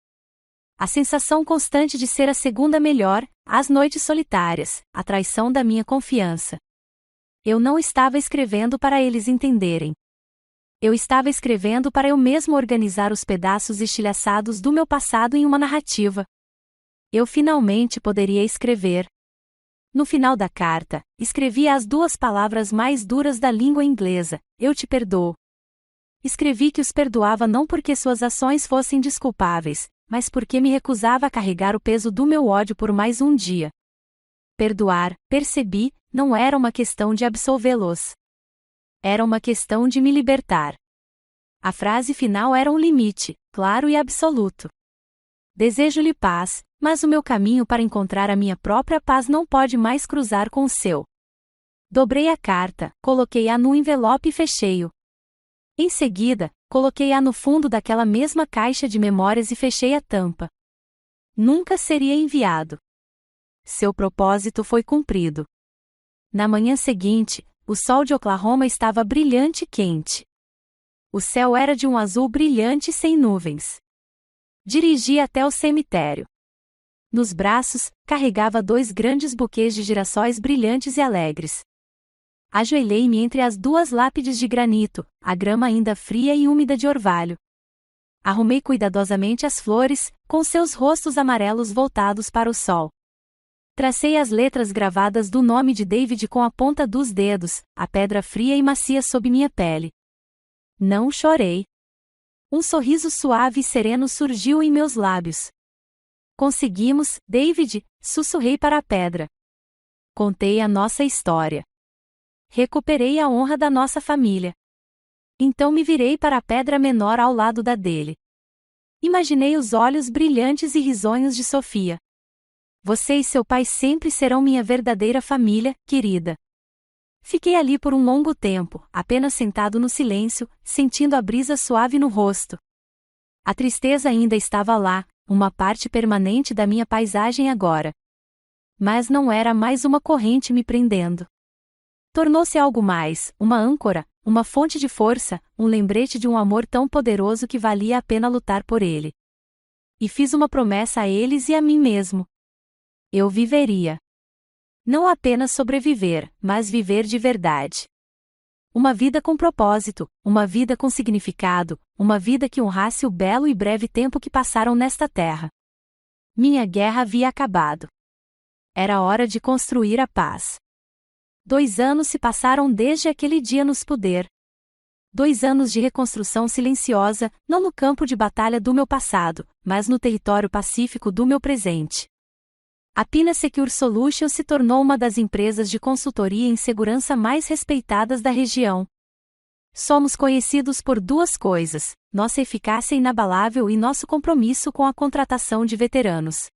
A sensação constante de ser a segunda melhor, as noites solitárias, a traição da minha confiança. Eu não estava escrevendo para eles entenderem. Eu estava escrevendo para eu mesmo organizar os pedaços estilhaçados do meu passado em uma narrativa. Eu finalmente poderia escrever. No final da carta, escrevi as 2 palavras mais duras da língua inglesa: eu te perdoo. Escrevi que os perdoava não porque suas ações fossem desculpáveis, mas porque me recusava a carregar o peso do meu ódio por mais um dia. Perdoar, percebi, não era uma questão de absolvê-los. Era uma questão de me libertar. A frase final era um limite, claro e absoluto. Desejo-lhe paz, mas o meu caminho para encontrar a minha própria paz não pode mais cruzar com o seu. Dobrei a carta, coloquei-a no envelope e fechei-o. Em seguida, coloquei-a no fundo daquela mesma caixa de memórias e fechei a tampa. nunca seria enviado. Seu propósito foi cumprido. Na manhã seguinte, o sol de Oklahoma estava brilhante e quente. O céu era de um azul brilhante sem nuvens. Dirigi até o cemitério. Nos braços, carregava 2 grandes buquês de girassóis brilhantes e alegres. Ajoelhei-me entre as 2 lápides de granito, a grama ainda fria e úmida de orvalho. Arrumei cuidadosamente as flores, com seus rostos amarelos voltados para o sol. Tracei as letras gravadas do nome de David com a ponta dos dedos, a pedra fria e macia sob minha pele. Não chorei. Um sorriso suave e sereno surgiu em meus lábios. Conseguimos, David, sussurrei para a pedra. Contei a nossa história. Recuperei a honra da nossa família. Então me virei para a pedra menor ao lado da dele. Imaginei os olhos brilhantes e risonhos de Sofia. Você e seu pai sempre serão minha verdadeira família, querida. Fiquei ali por um longo tempo, apenas sentado no silêncio, sentindo a brisa suave no rosto. A tristeza ainda estava lá, uma parte permanente da minha paisagem agora. Mas não era mais uma corrente me prendendo. Tornou-se algo mais, uma âncora, uma fonte de força, um lembrete de um amor tão poderoso que valia a pena lutar por ele. E fiz uma promessa a eles e a mim mesmo. Eu viveria. Não apenas sobreviver, mas viver de verdade. Uma vida com propósito, uma vida com significado, uma vida que honrasse o belo e breve tempo que passaram nesta terra. Minha guerra havia acabado. Era hora de construir a paz. 2 anos se passaram desde aquele dia nos poder. 2 anos de reconstrução silenciosa, não no campo de batalha do meu passado, mas no território pacífico do meu presente. A Pina Secure Solutions se tornou uma das empresas de consultoria em segurança mais respeitadas da região. Somos conhecidos por 2 coisas: nossa eficácia inabalável e nosso compromisso com a contratação de veteranos.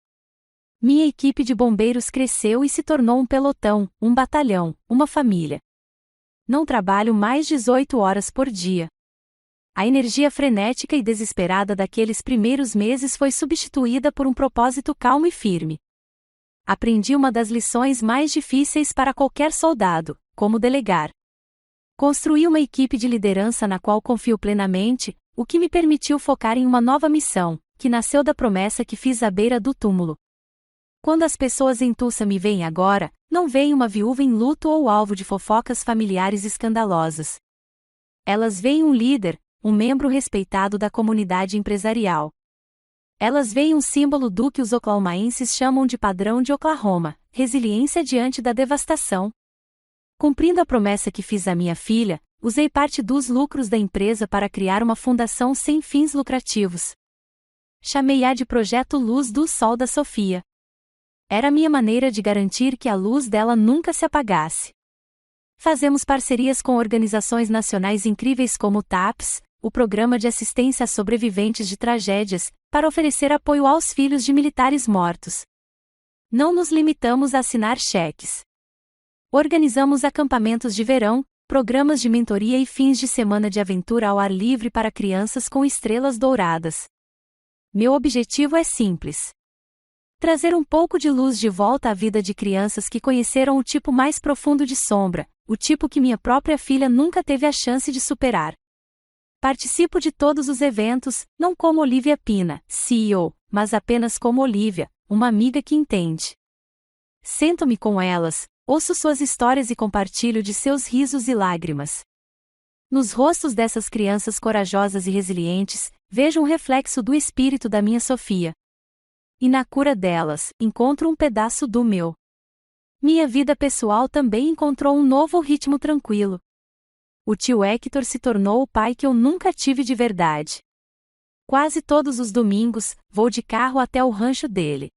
Minha equipe de bombeiros cresceu e se tornou um pelotão, um batalhão, uma família. Não trabalho mais 18 horas por dia. A energia frenética e desesperada daqueles primeiros meses foi substituída por um propósito calmo e firme. Aprendi uma das lições mais difíceis para qualquer soldado: como delegar. Construí uma equipe de liderança na qual confio plenamente, o que me permitiu focar em uma nova missão, que nasceu da promessa que fiz à beira do túmulo. Quando as pessoas em Tulsa me veem agora, não veem uma viúva em luto ou alvo de fofocas familiares escandalosas. Elas veem um líder, um membro respeitado da comunidade empresarial. Elas veem um símbolo do que os oklahomaenses chamam de padrão de Oklahoma, resiliência diante da devastação. Cumprindo a promessa que fiz à minha filha, usei parte dos lucros da empresa para criar uma fundação sem fins lucrativos. Chamei-a de Projeto Luz do Sol da Sofia. Era minha maneira de garantir que a luz dela nunca se apagasse. Fazemos parcerias com organizações nacionais incríveis como o TAPS, o Programa de Assistência a Sobreviventes de Tragédias, para oferecer apoio aos filhos de militares mortos. Não nos limitamos a assinar cheques. Organizamos acampamentos de verão, programas de mentoria e fins de semana de aventura ao ar livre para crianças com estrelas douradas. Meu objetivo é simples: trazer um pouco de luz de volta à vida de crianças que conheceram o tipo mais profundo de sombra, o tipo que minha própria filha nunca teve a chance de superar. Participo de todos os eventos, não como Olivia Pina, CEO, mas apenas como Olivia, uma amiga que entende. Sento-me com elas, ouço suas histórias e compartilho de seus risos e lágrimas. Nos rostos dessas crianças corajosas e resilientes, vejo um reflexo do espírito da minha Sofia. E na cura delas, encontro um pedaço do meu. Minha vida pessoal também encontrou um novo ritmo tranquilo. O tio Hector se tornou o pai que eu nunca tive de verdade. Quase todos os domingos, vou de carro até o rancho dele.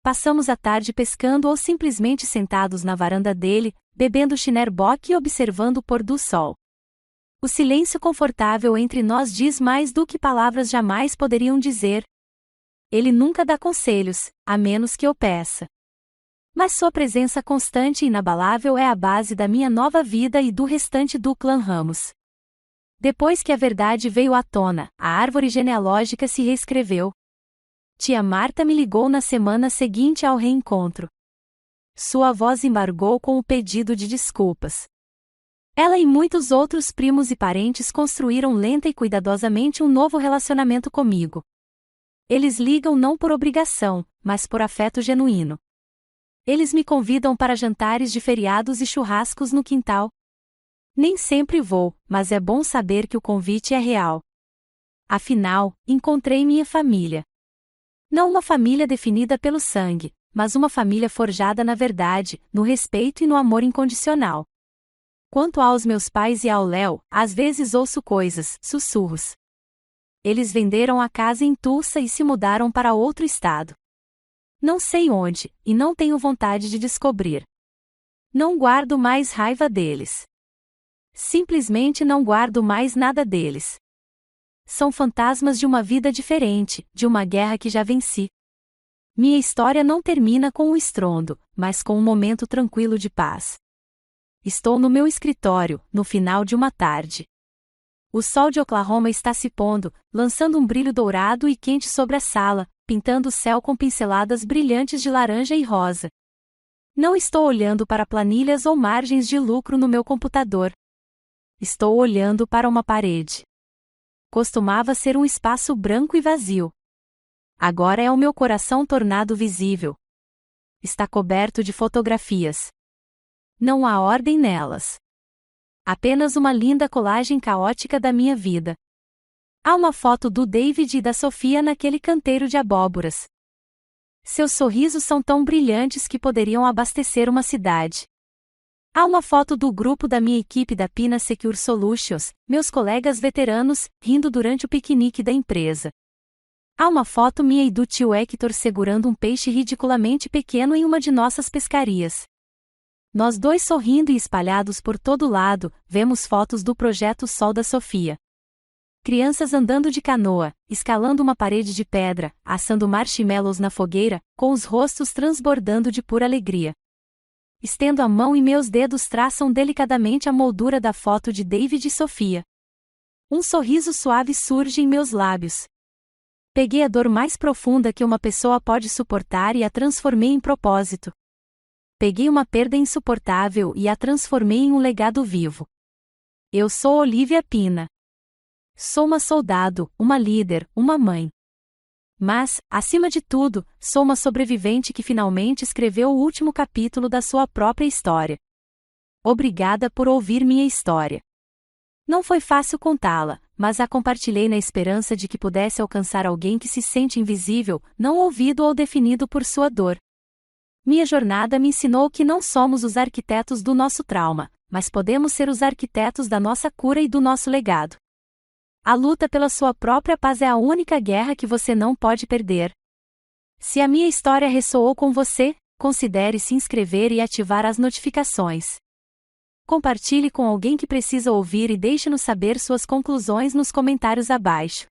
Passamos a tarde pescando ou simplesmente sentados na varanda dele, bebendo Schnapps e observando o pôr do sol. O silêncio confortável entre nós diz mais do que palavras jamais poderiam dizer. Ele nunca dá conselhos, a menos que eu peça. Mas sua presença constante e inabalável é a base da minha nova vida e do restante do clã Ramos. Depois que a verdade veio à tona, a árvore genealógica se reescreveu. Tia Marta me ligou na semana seguinte ao reencontro. Sua voz embargou com o pedido de desculpas. Ela e muitos outros primos e parentes construíram lenta e cuidadosamente um novo relacionamento comigo. Eles ligam não por obrigação, mas por afeto genuíno. Eles me convidam para jantares de feriados e churrascos no quintal. Nem sempre vou, mas é bom saber que o convite é real. Afinal, encontrei minha família. Não uma família definida pelo sangue, mas uma família forjada na verdade, no respeito e no amor incondicional. Quanto aos meus pais e ao Léo, às vezes ouço coisas, sussurros. Eles venderam a casa em Tulsa e se mudaram para outro estado. Não sei onde, e não tenho vontade de descobrir. Não guardo mais raiva deles. Simplesmente não guardo mais nada deles. São fantasmas de uma vida diferente, de uma guerra que já venci. Minha história não termina com um estrondo, mas com um momento tranquilo de paz. Estou no meu escritório, no final de uma tarde. O sol de Oklahoma está se pondo, lançando um brilho dourado e quente sobre a sala, pintando o céu com pinceladas brilhantes de laranja e rosa. Não estou olhando para planilhas ou margens de lucro no meu computador. Estou olhando para uma parede. Costumava ser um espaço branco e vazio. Agora é o meu coração tornado visível. Está coberto de fotografias. Não há ordem nelas. Apenas uma linda colagem caótica da minha vida. Há uma foto do David e da Sofia naquele canteiro de abóboras. Seus sorrisos são tão brilhantes que poderiam abastecer uma cidade. Há uma foto do grupo da minha equipe da Pina Secure Solutions, meus colegas veteranos, rindo durante o piquenique da empresa. Há uma foto minha e do tio Hector segurando um peixe ridiculamente pequeno em uma de nossas pescarias. Nós dois sorrindo e espalhados por todo lado, vemos fotos do Projeto Sol da Sofia. Crianças andando de canoa, escalando uma parede de pedra, assando marshmallows na fogueira, com os rostos transbordando de pura alegria. Estendo a mão e meus dedos traçam delicadamente a moldura da foto de David e Sofia. Um sorriso suave surge em meus lábios. Peguei a dor mais profunda que uma pessoa pode suportar e a transformei em propósito. Peguei uma perda insuportável e a transformei em um legado vivo. Eu sou Olivia Pina. Sou uma soldado, uma líder, uma mãe. Mas, acima de tudo, sou uma sobrevivente que finalmente escreveu o último capítulo da sua própria história. Obrigada por ouvir minha história. Não foi fácil contá-la, mas a compartilhei na esperança de que pudesse alcançar alguém que se sente invisível, não ouvido ou definido por sua dor. Minha jornada me ensinou que não somos os arquitetos do nosso trauma, mas podemos ser os arquitetos da nossa cura e do nosso legado. A luta pela sua própria paz é a única guerra que você não pode perder. Se a minha história ressoou com você, considere se inscrever e ativar as notificações. Compartilhe com alguém que precisa ouvir e deixe-nos saber suas conclusões nos comentários abaixo.